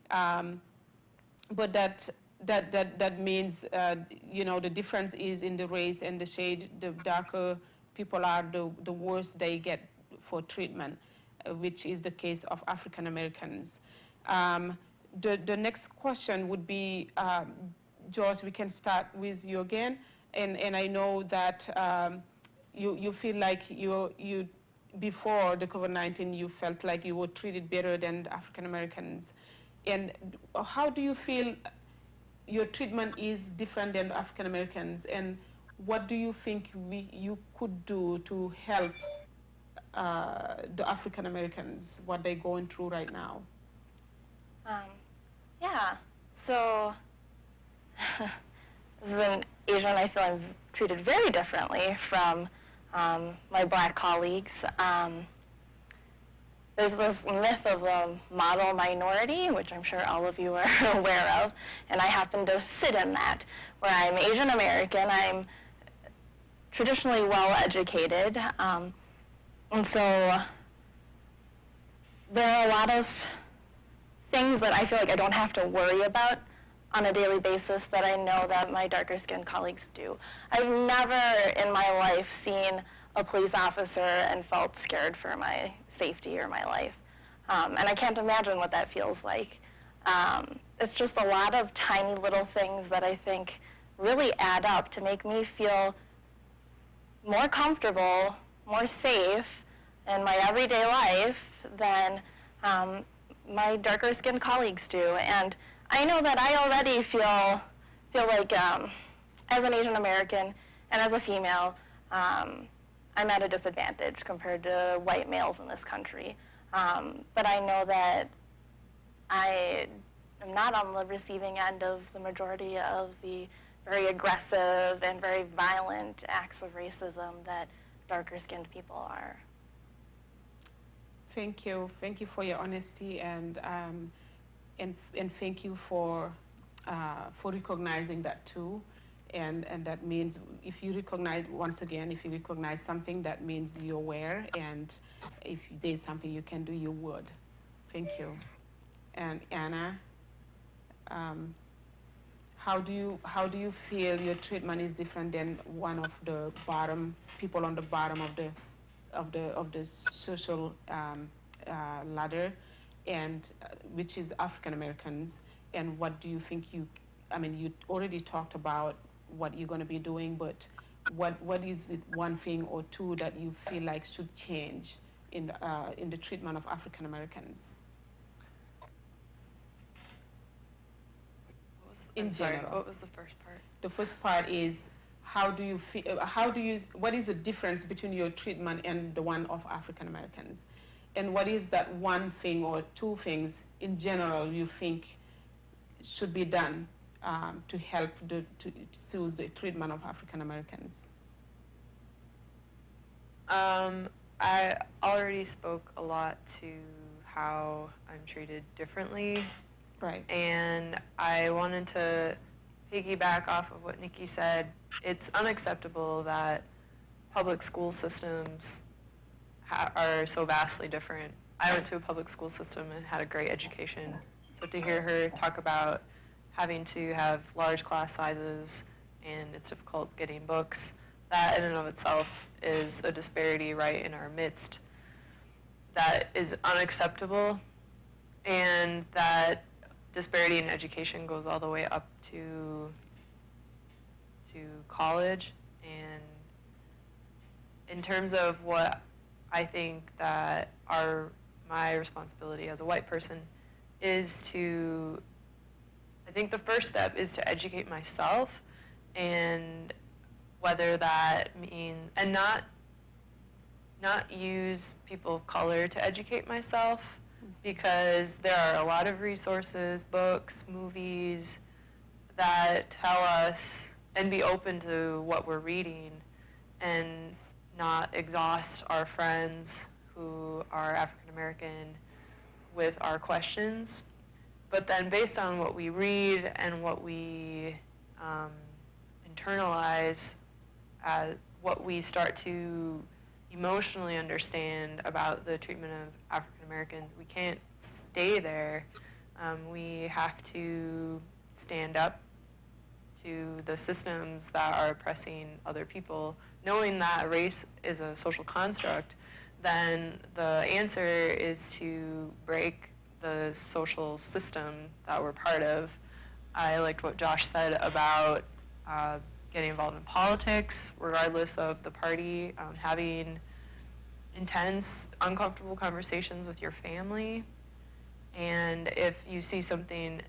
But that means, the difference is in the race and the shade. The darker people are, the worse they get for treatment, which is the case of African Americans. The next question would be, George, we can start with you again. And I know that you feel like you before the COVID-19, you felt like you were treated better than African Americans. And how do you feel your treatment is different than African Americans? And what do you think you could do to help the African Americans, what they're going through right now? Yeah, so as an Asian, I feel I'm treated very differently from my black colleagues. There's this myth of the model minority, which I'm sure all of you are aware of, and I happen to sit in that, where I'm Asian American, I'm traditionally well educated, and so there are a lot of things that I feel like I don't have to worry about on a daily basis that I know that my darker skinned colleagues do. I've never in my life seen a police officer and felt scared for my safety or my life. And I can't imagine what that feels like. It's just a lot of tiny little things that I think really add up to make me feel more comfortable, more safe in my everyday life than my darker skinned colleagues do. And I know that I already feel like as an Asian American and as a female, I'm at a disadvantage compared to white males in this country. But I know that I am not on the receiving end of the majority of the very aggressive and very violent acts of racism that darker skinned people are. Thank you. Thank you for your honesty, and thank you for recognizing that too. And that means if you recognize, once again, if you recognize something, that means you're aware, and if there's something you can do, you would. Thank you. And Anna, how do you feel your treatment is different than one of the people on the bottom of the social ladder, and which is the African Americans, and what do you think you already talked about what you're going to be doing, but what is it one thing or two that you feel like should change in the treatment of African Americans? General. What was the first part? The first part is what is the difference between your treatment and the one of African Americans? And what is that one thing or two things in general you think should be done to help to choose the treatment of African Americans? I already spoke a lot to how I'm treated differently. Right. And I wanted to piggyback off of what Nikki said. It's unacceptable that public school systems are so vastly different. I went to a public school system and had a great education. So to hear her talk about having to have large class sizes and it's difficult getting books, that in and of itself is a disparity right in our midst that is unacceptable, and that disparity in education goes all the way up to college. And in terms of what I think that my responsibility as a white person is to, I think the first step is to educate myself, and whether that means, and not use people of color to educate myself, because there are a lot of resources, books, movies that tell us, and be open to what we're reading, and not exhaust our friends who are African American with our questions. But then based on what we read and what we internalize, what we start to emotionally understand about the treatment of African Americans, we can't stay there. We have to stand up to the systems that are oppressing other people. Knowing that race is a social construct, then the answer is to break the social system that we're part of. I liked what Josh said about getting involved in politics, regardless of the party, having intense, uncomfortable conversations with your family. And if you see something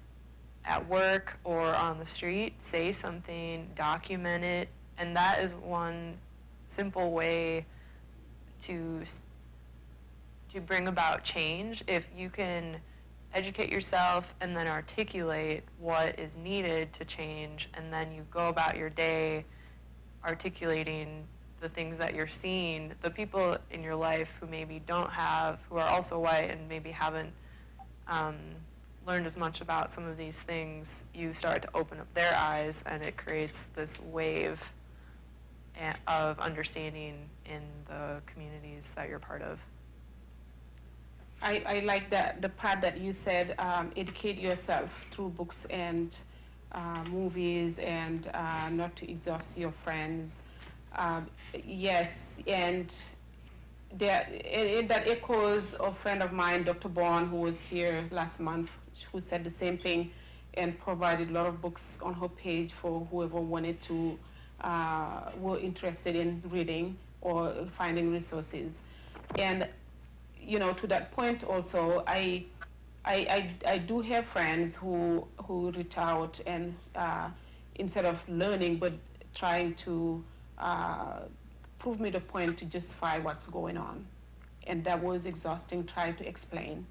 at work or on the street, say something, document it. And that is one simple way to bring about change. If you can educate yourself and then articulate what is needed to change, and then you go about your day articulating the things that you're seeing, the people in your life who maybe who are also white and maybe haven't learned as much about some of these things, you start to open up their eyes, and it creates this wave of understanding in the communities that you're part of. I like the part that you said, educate yourself through books and movies, and not to exhaust your friends. Yes, and that echoes a friend of mine, Dr. Bourne, who was here last month, who said the same thing and provided a lot of books on her page for whoever wanted to, were interested in reading or finding resources. And to that point also, I do have friends who reach out and instead of learning, but trying to prove me the point to justify what's going on. And that was exhausting, trying to explain.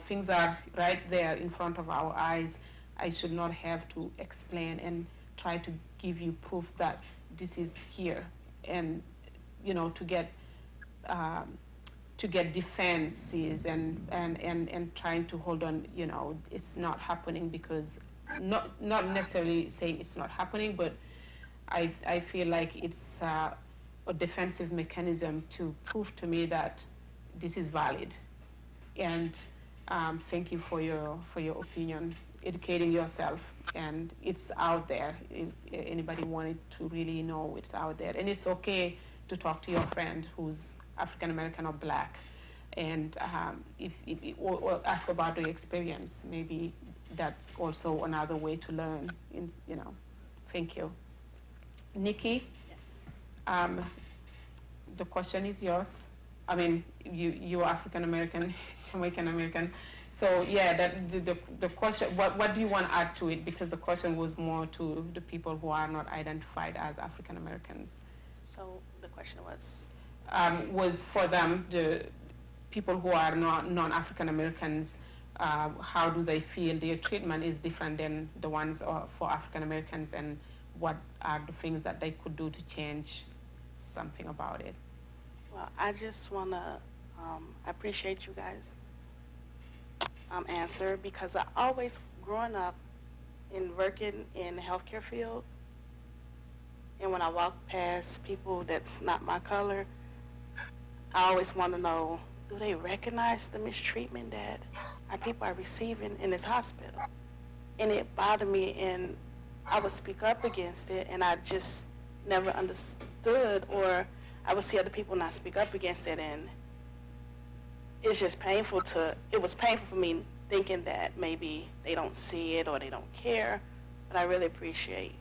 Things are right there in front of our eyes. I should not have to explain and try to give you proof that this is here. And, to get defenses and trying to hold on, it's not happening, because not necessarily saying it's not happening, but I feel like it's a defensive mechanism to prove to me that this is valid. And thank you for your opinion, educating yourself and it's out there. If anybody wanted to really know, it's out there. And it's okay to talk to your friend who's African American or Black, and or ask about the experience. Maybe that's also another way to learn. Thank you. Nikki, Yes. The question is yours. I mean, you're African American, Jamaican American. So yeah, the question, what do you want to add to it? Because the question was more to the people who are not identified as African Americans. So the question was? Was for them, the people who are non-African Americans, how do they feel their treatment is different than the ones for African Americans, and what are the things that they could do to change something about it? Well, I just want to, I appreciate you guys' answer, because I always, growing up and working in the healthcare field, and when I walk past people that's not my color, I always want to know, do they recognize the mistreatment that our people are receiving in this hospital? And it bothered me, and I would speak up against it, and I just never understood, or I would see other people not speak up against it, and it's just painful it was painful for me thinking that maybe they don't see it or they don't care, but I really appreciate,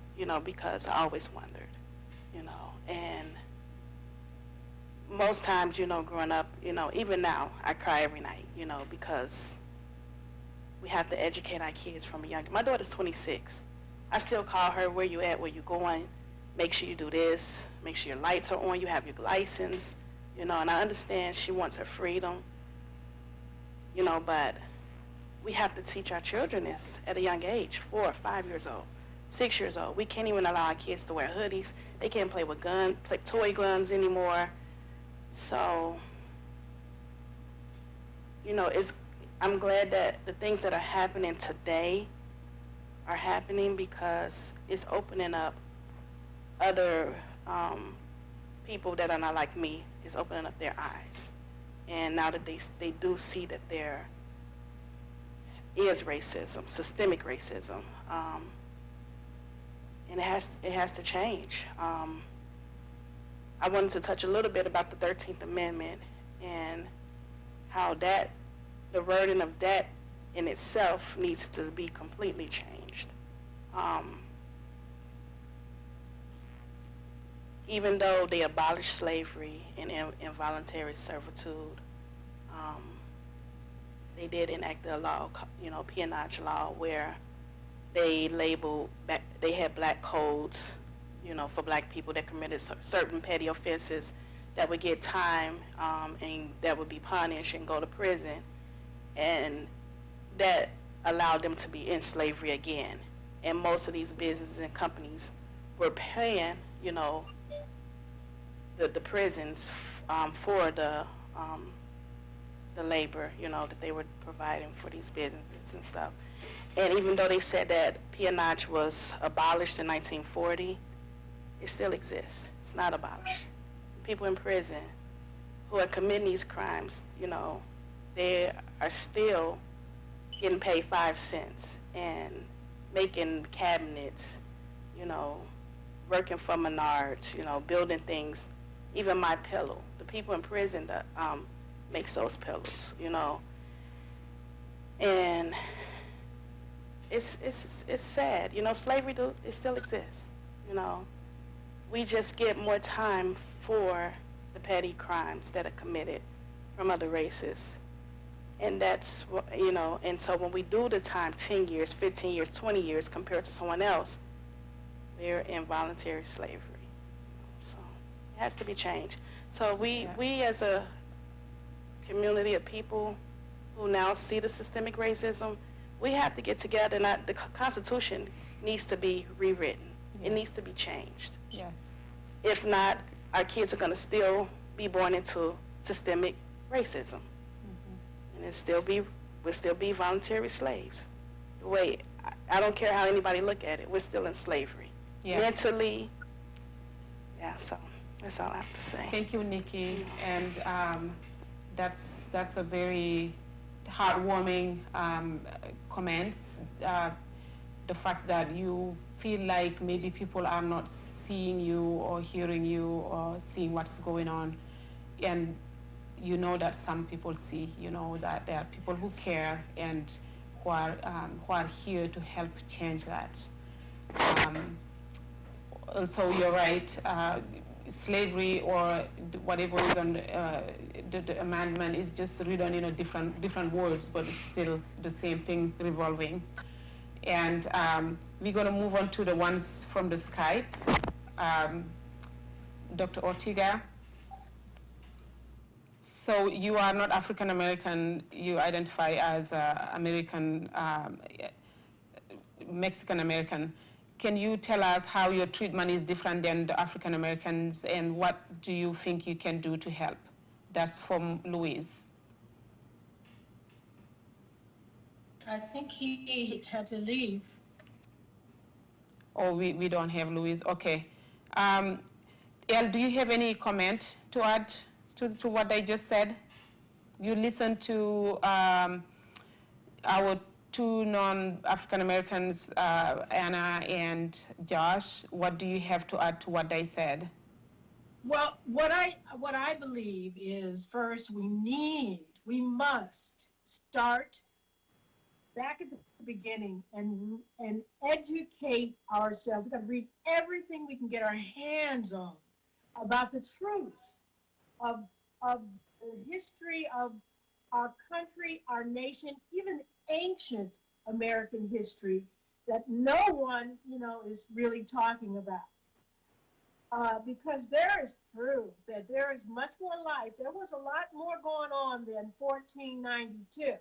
because I always wondered, and most times, growing up, even now, I cry every night, because we have to educate our kids from a young, my daughter's 26. I still call her, where you at, where you going, make sure you do this, make sure your lights are on, you have your license, and I understand she wants her freedom, but we have to teach our children this at a young age, 4 or 5 years old, 6 years old. We can't even allow our kids to wear hoodies. They can't play with toy guns anymore. So, I'm glad that the things that are happening today are happening, because it's opening up other people that are not like me. It's opening up their eyes. And now that they do see that there is racism, systemic racism, and it has to change. I wanted to touch a little bit about the 13th Amendment and how the wording of that in itself needs to be completely changed. Even though they abolished slavery and involuntary servitude, they did enact a law, peonage law, where they had black codes, for black people that committed certain petty offenses that would get time and that would be punished and go to prison, and that allowed them to be in slavery again. And most of these businesses and companies were paying, the prisons for the labor, that they were providing for these businesses and stuff. And even though they said that peonage was abolished in 1940, it still exists. It's not abolished. People in prison who are committing these crimes, they are still getting paid 5 cents and making cabinets, working for Menards, building things, even my pillow. The people in prison that makes those pillows, and it's sad, slavery it still exists, We just get more time for the petty crimes that are committed from other races. And that's what, and so when we do the time, 10 years, 15 years, 20 years compared to someone else, they're in voluntary slavery. So it has to be changed. So we as a community of people who now see the systemic racism, we have to get together, and the Constitution needs to be rewritten. Yeah. It needs to be changed. Yes. If not, our kids are going to still be born into systemic racism. And we'll still be voluntary slaves. I don't care how anybody look at it, we're still in slavery. Yes. Mentally, so that's all I have to say. Thank you, Nikki. And that's a very heartwarming comments. the fact that you feel like maybe people are not seeing you or hearing you or seeing what's going on, and you know that some people see, you know that there are people who care and who are here to help change that. Also, you're right. Slavery or whatever is on the amendment is just written in a different words, but it's still the same thing revolving. And we're going to move on to the ones from the Skype. Dr. Ortega. So you are not African American. You identify as American, Mexican American. Can you tell us how your treatment is different than the African Americans, and what do you think you can do to help? That's from Luiz. I think he had to leave. Oh, we don't have Luiz. Okay. El, do you have any comment to add to what I just said? You listened to our two non-African Americans, Anna and Josh. What do you have to add to what they said? Well, what I believe is, first we must start back at the beginning and educate ourselves. We've got to read everything we can get our hands on about the truth of the history of our country, our nation, even ancient American history that no one, is really talking about. Because there is proof that there is much more life. There was a lot more going on than 1492.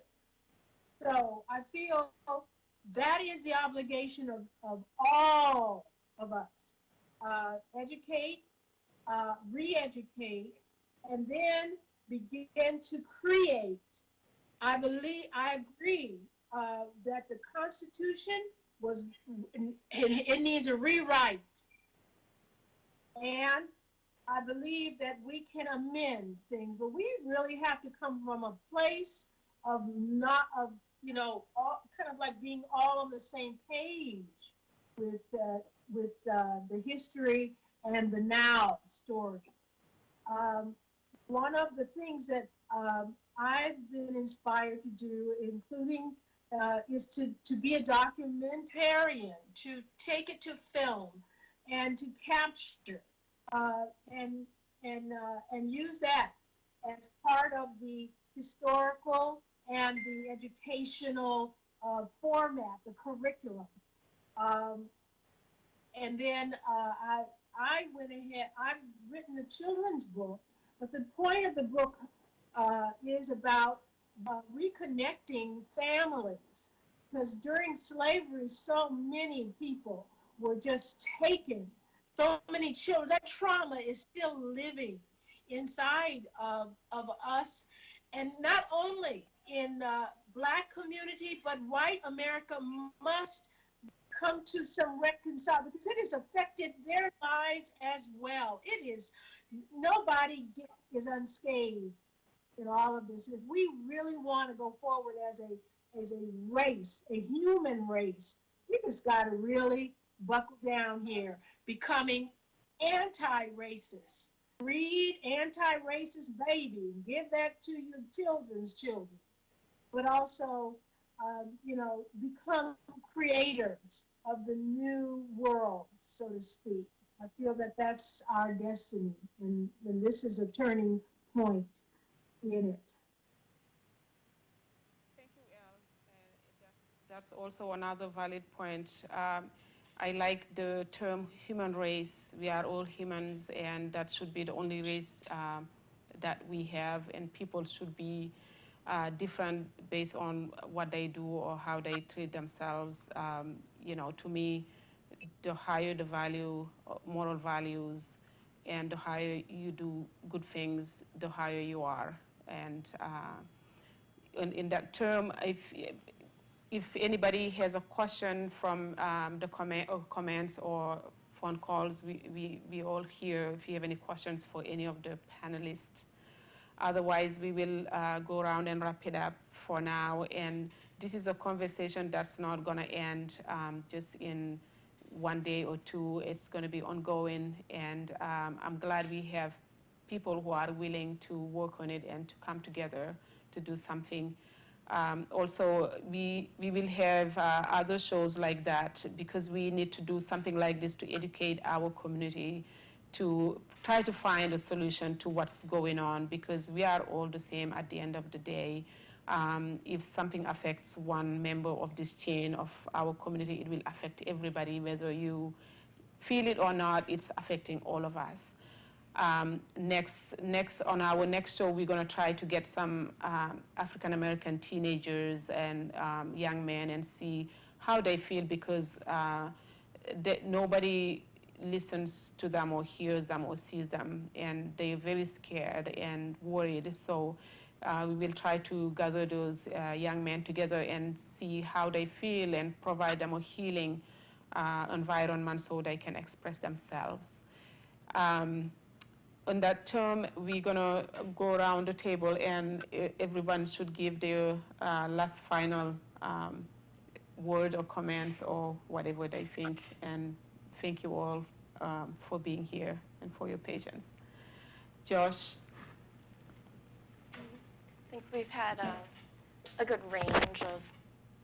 So I feel that is the obligation of all of us. Educate, re-educate, and then begin to create. I agree that the Constitution it needs a rewrite. And I believe that we can amend things, but we really have to come from a place of kind of like being all on the same page with the history and the now story. One of the things that I've been inspired to do, including is to be a documentarian, to take it to film, and to capture and use that as part of the historical and the educational format, the curriculum. And then I went ahead, I've written a children's book, but the point of the book is about reconnecting families, because during slavery, so many people were just taken. So many children, that trauma is still living inside of us, and not only in Black community, but white America must come to some reconcile, because it has affected their lives as well. It is, nobody is unscathed in all of this. If we really want to go forward as a race, a human race, we just got to really buckle down here, becoming anti-racist. Read Anti-Racist Baby, give that to your children's children, but also, become creators of the new world, so to speak. I feel that that's our destiny, and this is a turning point in it. Thank you, El. That's also another valid point. I like the term human race. We are all humans, and that should be the only race that we have, and people should be different based on what they do or how they treat themselves. To me, the higher the value, moral values, and the higher you do good things, the higher you are. And in that term, if anybody has a question from the comments or phone calls, we all here if you have any questions for any of the panelists. Otherwise, we will go around and wrap it up for now. And this is a conversation that's not going to end just in one day or two. It's going to be ongoing. And I'm glad we have people who are willing to work on it and to come together to do something. Also, we will have other shows like that because we need to do something like this to educate our community, to try to find a solution to what's going on, because we are all the same at the end of the day. If something affects one member of this chain of our community, it will affect everybody, whether you feel it or not. It's affecting all of us. Next on our next show, we're going to try to get some African American teenagers and young men and see how they feel, because nobody listens to them or hears them or sees them, and they're very scared and worried. So we will try to gather those young men together and see how they feel and provide them a healing environment so they can express themselves. On that term, we're going to go around the table, and everyone should give their last final word or comments or whatever they think. And thank you all for being here and for your patience. Josh? I think we've had a good range of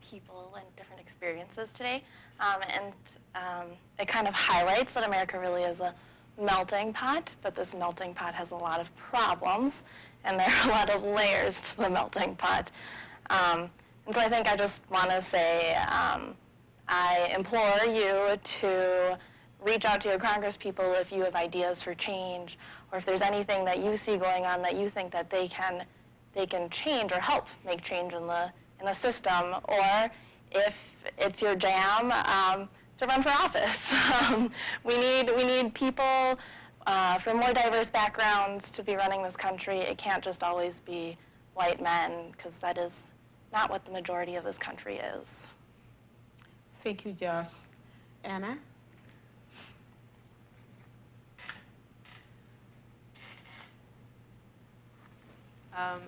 people and different experiences today. It kind of highlights that America really is a melting pot, but this melting pot has a lot of problems, and there are a lot of layers to the melting pot. And so I think I just want to say I implore you to reach out to your Congress people if you have ideas for change, or if there's anything that you see going on that you think that they can change or help make change in the system, or if it's your jam, to run for office. We need people from more diverse backgrounds to be running this country. It can't just always be white men, because that is not what the majority of this country is. Thank you, Josh. Anna?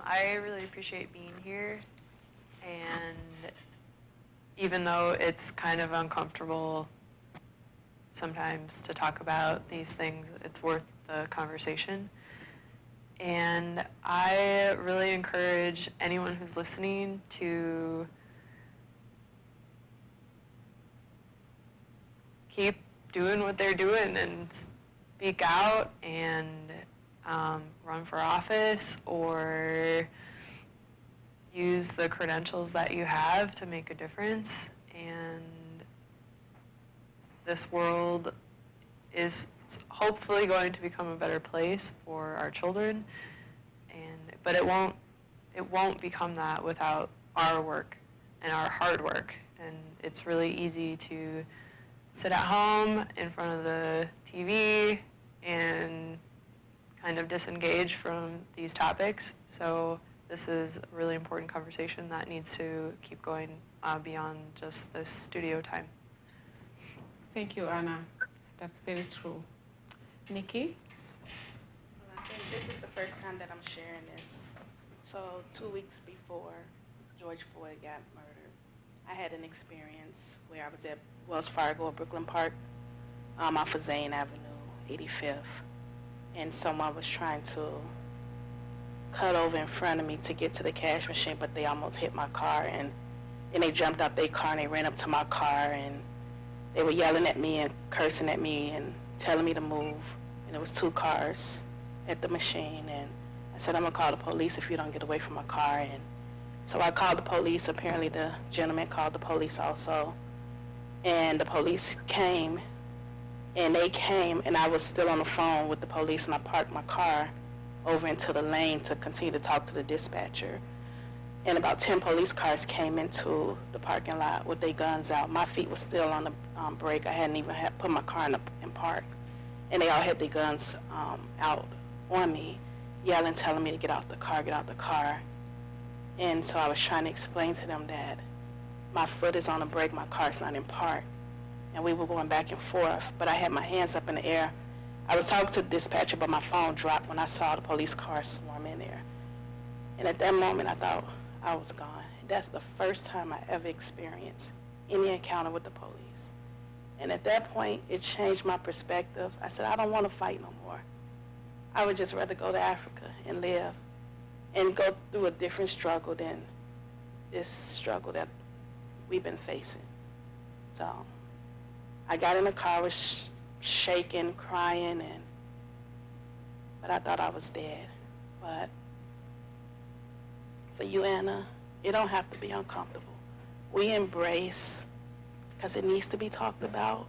I really appreciate being here, and even though it's kind of uncomfortable sometimes to talk about these things, it's worth the conversation. And I really encourage anyone who's listening to keep doing what they're doing and speak out and run for office, or use the credentials that you have to make a difference. And this world is hopefully going to become a better place for our children, but it won't become that without our work and our hard work. And it's really easy to sit at home in front of the TV and kind of disengage from these topics. So this is a really important conversation that needs to keep going beyond just this studio time. Thank you, Anna. That's very true. Nikki? Well, I think this is the first time that I'm sharing this. So 2 weeks before George Floyd got murdered, I had an experience where I was at Wells Fargo or Brooklyn Park off of Zane Avenue, 85th. And someone was trying to cut over in front of me to get to the cash machine, but they almost hit my car, and they jumped out their car and they ran up to my car, and they were yelling at me and cursing at me and telling me to move. And there was 2 cars at the machine, and I said, I'm gonna call the police if you don't get away from my car. And so I called the police. Apparently the gentleman called the police also, and the police came. And they came, and I was still on the phone with the police, and I parked my car over into the lane to continue to talk to the dispatcher. And about 10 police cars came into the parking lot with their guns out. My feet were still on the brake. I hadn't even put my car in park. And they all had their guns out on me, yelling, telling me to get out the car, get out the car. And so I was trying to explain to them that my foot is on the brake, my car's not in park. And we were going back and forth, but I had my hands up in the air. I was talking to the dispatcher, but my phone dropped when I saw the police car swarm in there. And at that moment, I thought I was gone. That's the first time I ever experienced any encounter with the police. And at that point, it changed my perspective. I said, I don't want to fight no more. I would just rather go to Africa and live and go through a different struggle than this struggle that we've been facing. So I got in the car, was shaking, crying, but I thought I was dead. But for you, Anna, it don't have to be uncomfortable. We embrace, because it needs to be talked about.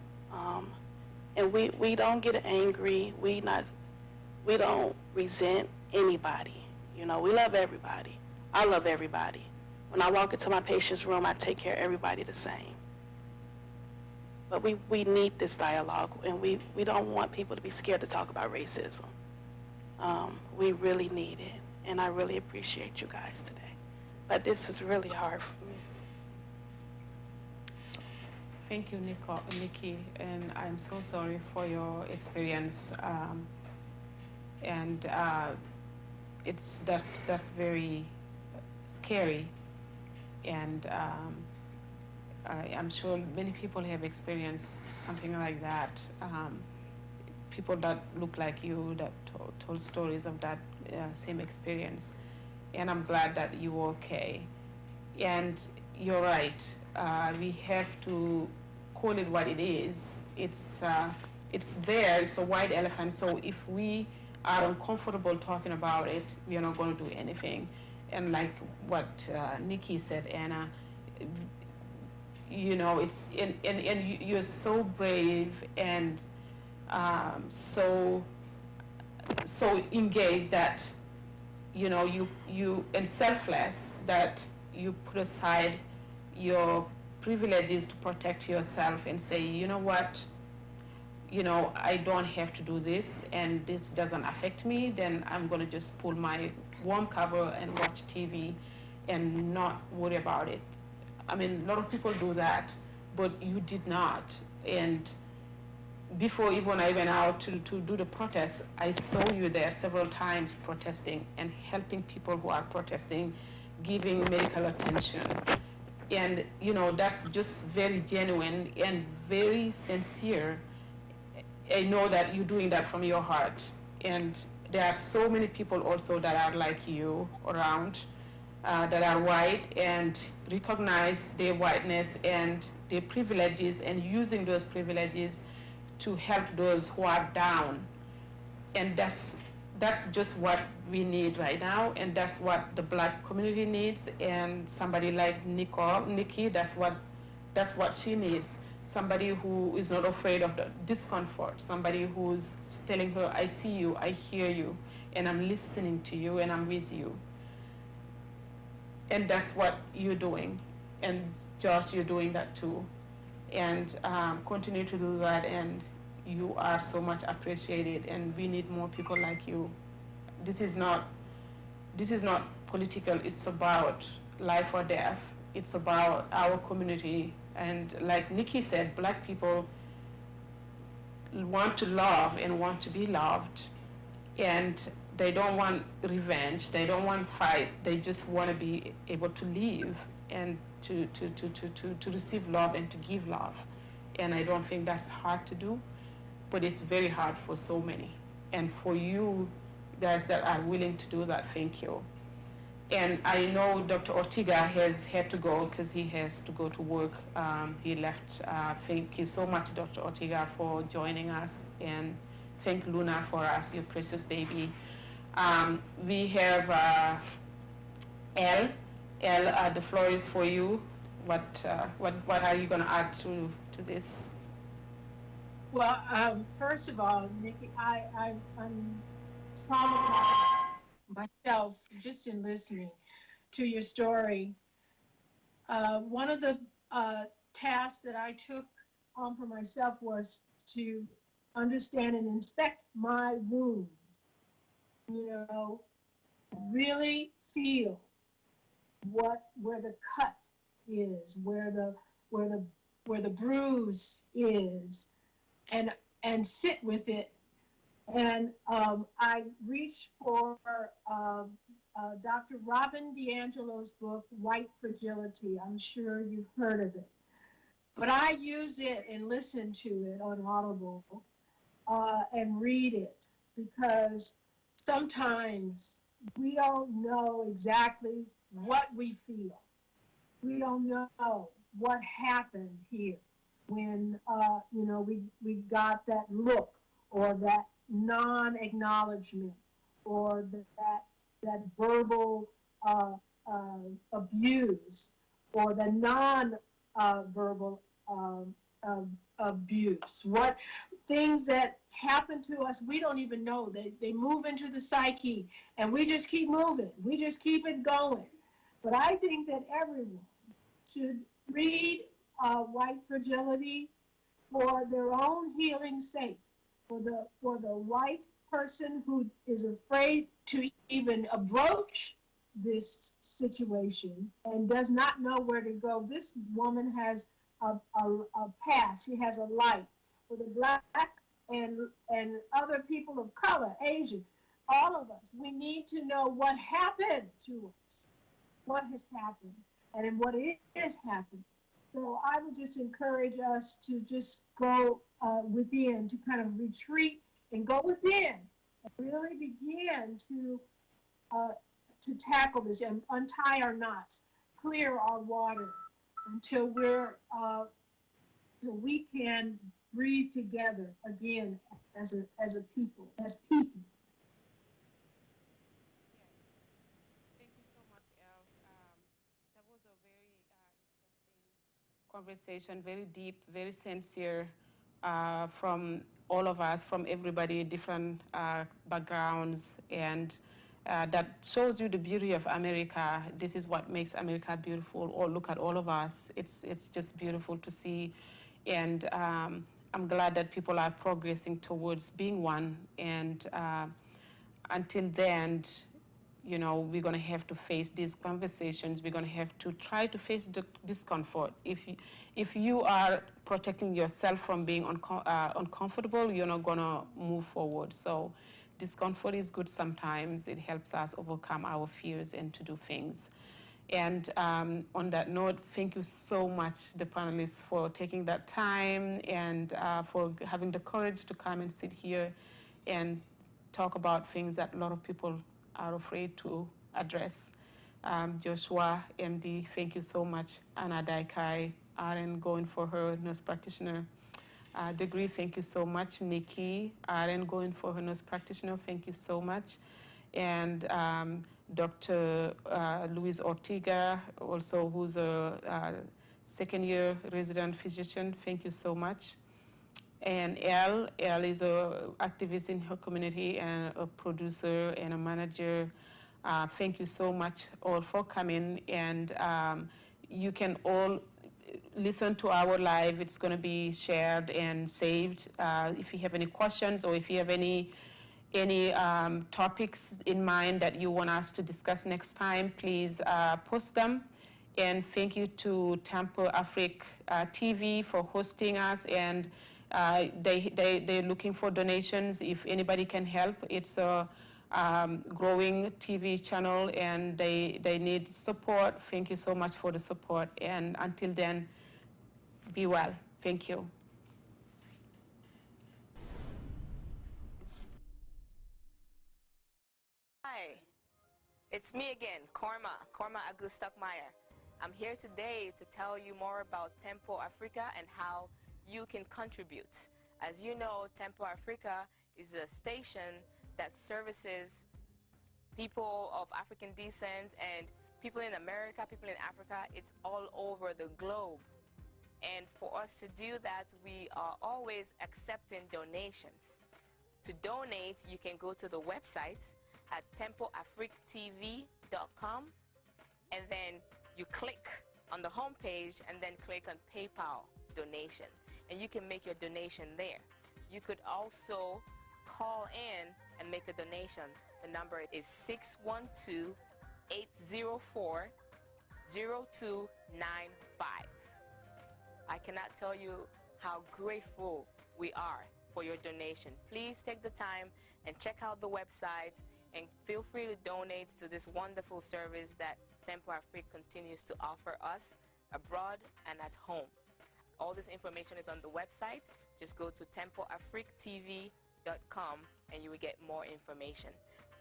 And we don't get angry. We don't resent anybody. You know, we love everybody. I love everybody. When I walk into my patient's room, I take care of everybody the same. But we need this dialogue, and we don't want people to be scared to talk about racism. We really need it, and I really appreciate you guys today. But this is really hard for me. Thank you, Nikki, and I'm so sorry for your experience. That's very scary, and I'm sure many people have experienced something like that. People that look like you that told stories of that same experience, and I'm glad that you're okay. And you're right. We have to call it what it is. It's there. It's a white elephant. So if we are uncomfortable talking about it, we are not going to do anything. And like what Nikki said, Anna, you know, it's and you're so brave and so engaged that you know you and selfless that you put aside your privileges to protect yourself and say, you know what, you know, I don't have to do this and this doesn't affect me, then I'm going to just pull my warm cover and watch TV and not worry about it. I mean, a lot of people do that, but you did not. And before even I went out to do the protest, I saw you there several times protesting and helping people who are protesting, giving medical attention. And, you know, that's just very genuine and very sincere. I know that you're doing that from your heart. And there are so many people also that are like you around, that are white and recognize their whiteness and their privileges and using those privileges to help those who are down. And that's just what we need right now, and that's what the Black community needs. And somebody like Nikki, that's what she needs. Somebody who is not afraid of the discomfort. Somebody who's telling her, I see you, I hear you, and I'm listening to you, and I'm with you. And that's what you're doing. And Josh, you're doing that too. And continue to do that, and you are so much appreciated, and we need more people like you. This is not political. It's about life or death. It's about our community. And like Nikki said, Black people want to love and want to be loved, and they don't want revenge. They don't want fight. They just want to be able to live and to receive love and to give love. And I don't think that's hard to do, but it's very hard for so many. And for you guys that are willing to do that, thank you. And I know Dr. Ortega has had to go because he has to go to work. He left. Thank you so much, Dr. Ortega, for joining us. And thank Luna for us, your precious baby. We have Elle. Elle, the floor is for you. What are you going to add to this? Well, first of all, Nikki, I'm traumatized myself just in listening to your story. One of the tasks that I took on for myself was to understand and inspect my wound. You know, really feel where the cut is, where the bruise is, and sit with it. And I reached for Dr. Robin DiAngelo's book, White Fragility. I'm sure you've heard of it. But I use it and listen to it on Audible and read it because sometimes we don't know exactly what we feel. We don't know what happened here when we got that look or that non-acknowledgement or that verbal abuse or the non-verbal abuse. What things that happen to us, we don't even know. They move into the psyche, and we just keep moving. We just keep it going. But I think that everyone should read White Fragility for their own healing's sake, for the white person who is afraid to even broach this situation and does not know where to go. This woman has a path. She has a light. For the black and other people of color, Asian, all of us, we need to know what happened to us, what has happened, and what is happening. So I would just encourage us to just go within, to kind of retreat and go within and really begin to tackle this and untie our knots, clear our water until we can breathe together again as a people, as people. Thank you so much, Elle. That was a very interesting conversation, very deep, very sincere from all of us, from everybody, different backgrounds, and that shows you the beauty of America. This is what makes America beautiful. Or look at all of us. It's just beautiful to see, and I'm glad that people are progressing towards being one. And until then, we're going to have to face these conversations. We're going to have to try to face the discomfort. If you are protecting yourself from being uncomfortable, you're not going to move forward. So discomfort is good sometimes. It helps us overcome our fears and to do things. And on that note, thank you so much, the panelists, for taking that time and for having the courage to come and sit here and talk about things that a lot of people are afraid to address. Joshua, MD, thank you so much. Anna Daikai, RN, going for her nurse practitioner degree, thank you so much. Nikki, RN, going for her nurse practitioner, thank you so much. And Dr. Luiz Ortega, also who's a second-year resident physician, thank you so much. And Elle is an activist in her community and a producer and a manager. Thank you so much all for coming. And you can all listen to our live. It's going to be shared and saved. If you have any questions or if you have any topics in mind that you want us to discuss next time, please post them. And thank you to Temple Afrique TV for hosting us. And they're looking for donations if anybody can help. It's a growing TV channel and they need support. Thank you so much for the support. And until then, be well. Thank you. Hi, it's me again, Korma Agustakmaya. I'm here today to tell you more about Tempo Africa and how you can contribute. As you know, Tempo Africa is a station that services people of African descent and people in America, people in Africa. It's all over the globe. And for us to do that, we are always accepting donations. To donate, you can go to the website at tempoafriquetv.com, and then you click on the home page and then click on PayPal donation, and you can make your donation there. You could also call in and make a donation. The number is 612-804-0295. I cannot tell you how grateful we are for your donation. Please take the time and check out the website and feel free to donate to this wonderful service that Tempo Afrique continues to offer us abroad and at home. All this information is on the website. Just go to tempoafriquetv.com and you will get more information.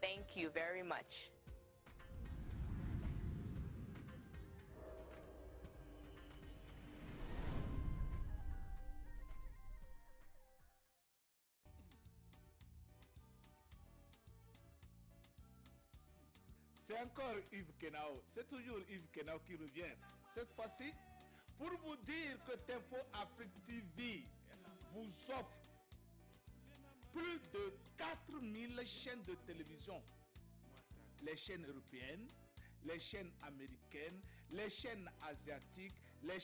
Thank you very much. C'est encore Yves Kenao, c'est toujours Yves Kenao qui revient. Cette fois-ci, pour vous dire que Tempo Afrique TV vous offre plus de 4000 chaînes de télévision. Les chaînes européennes, les chaînes américaines, les chaînes asiatiques,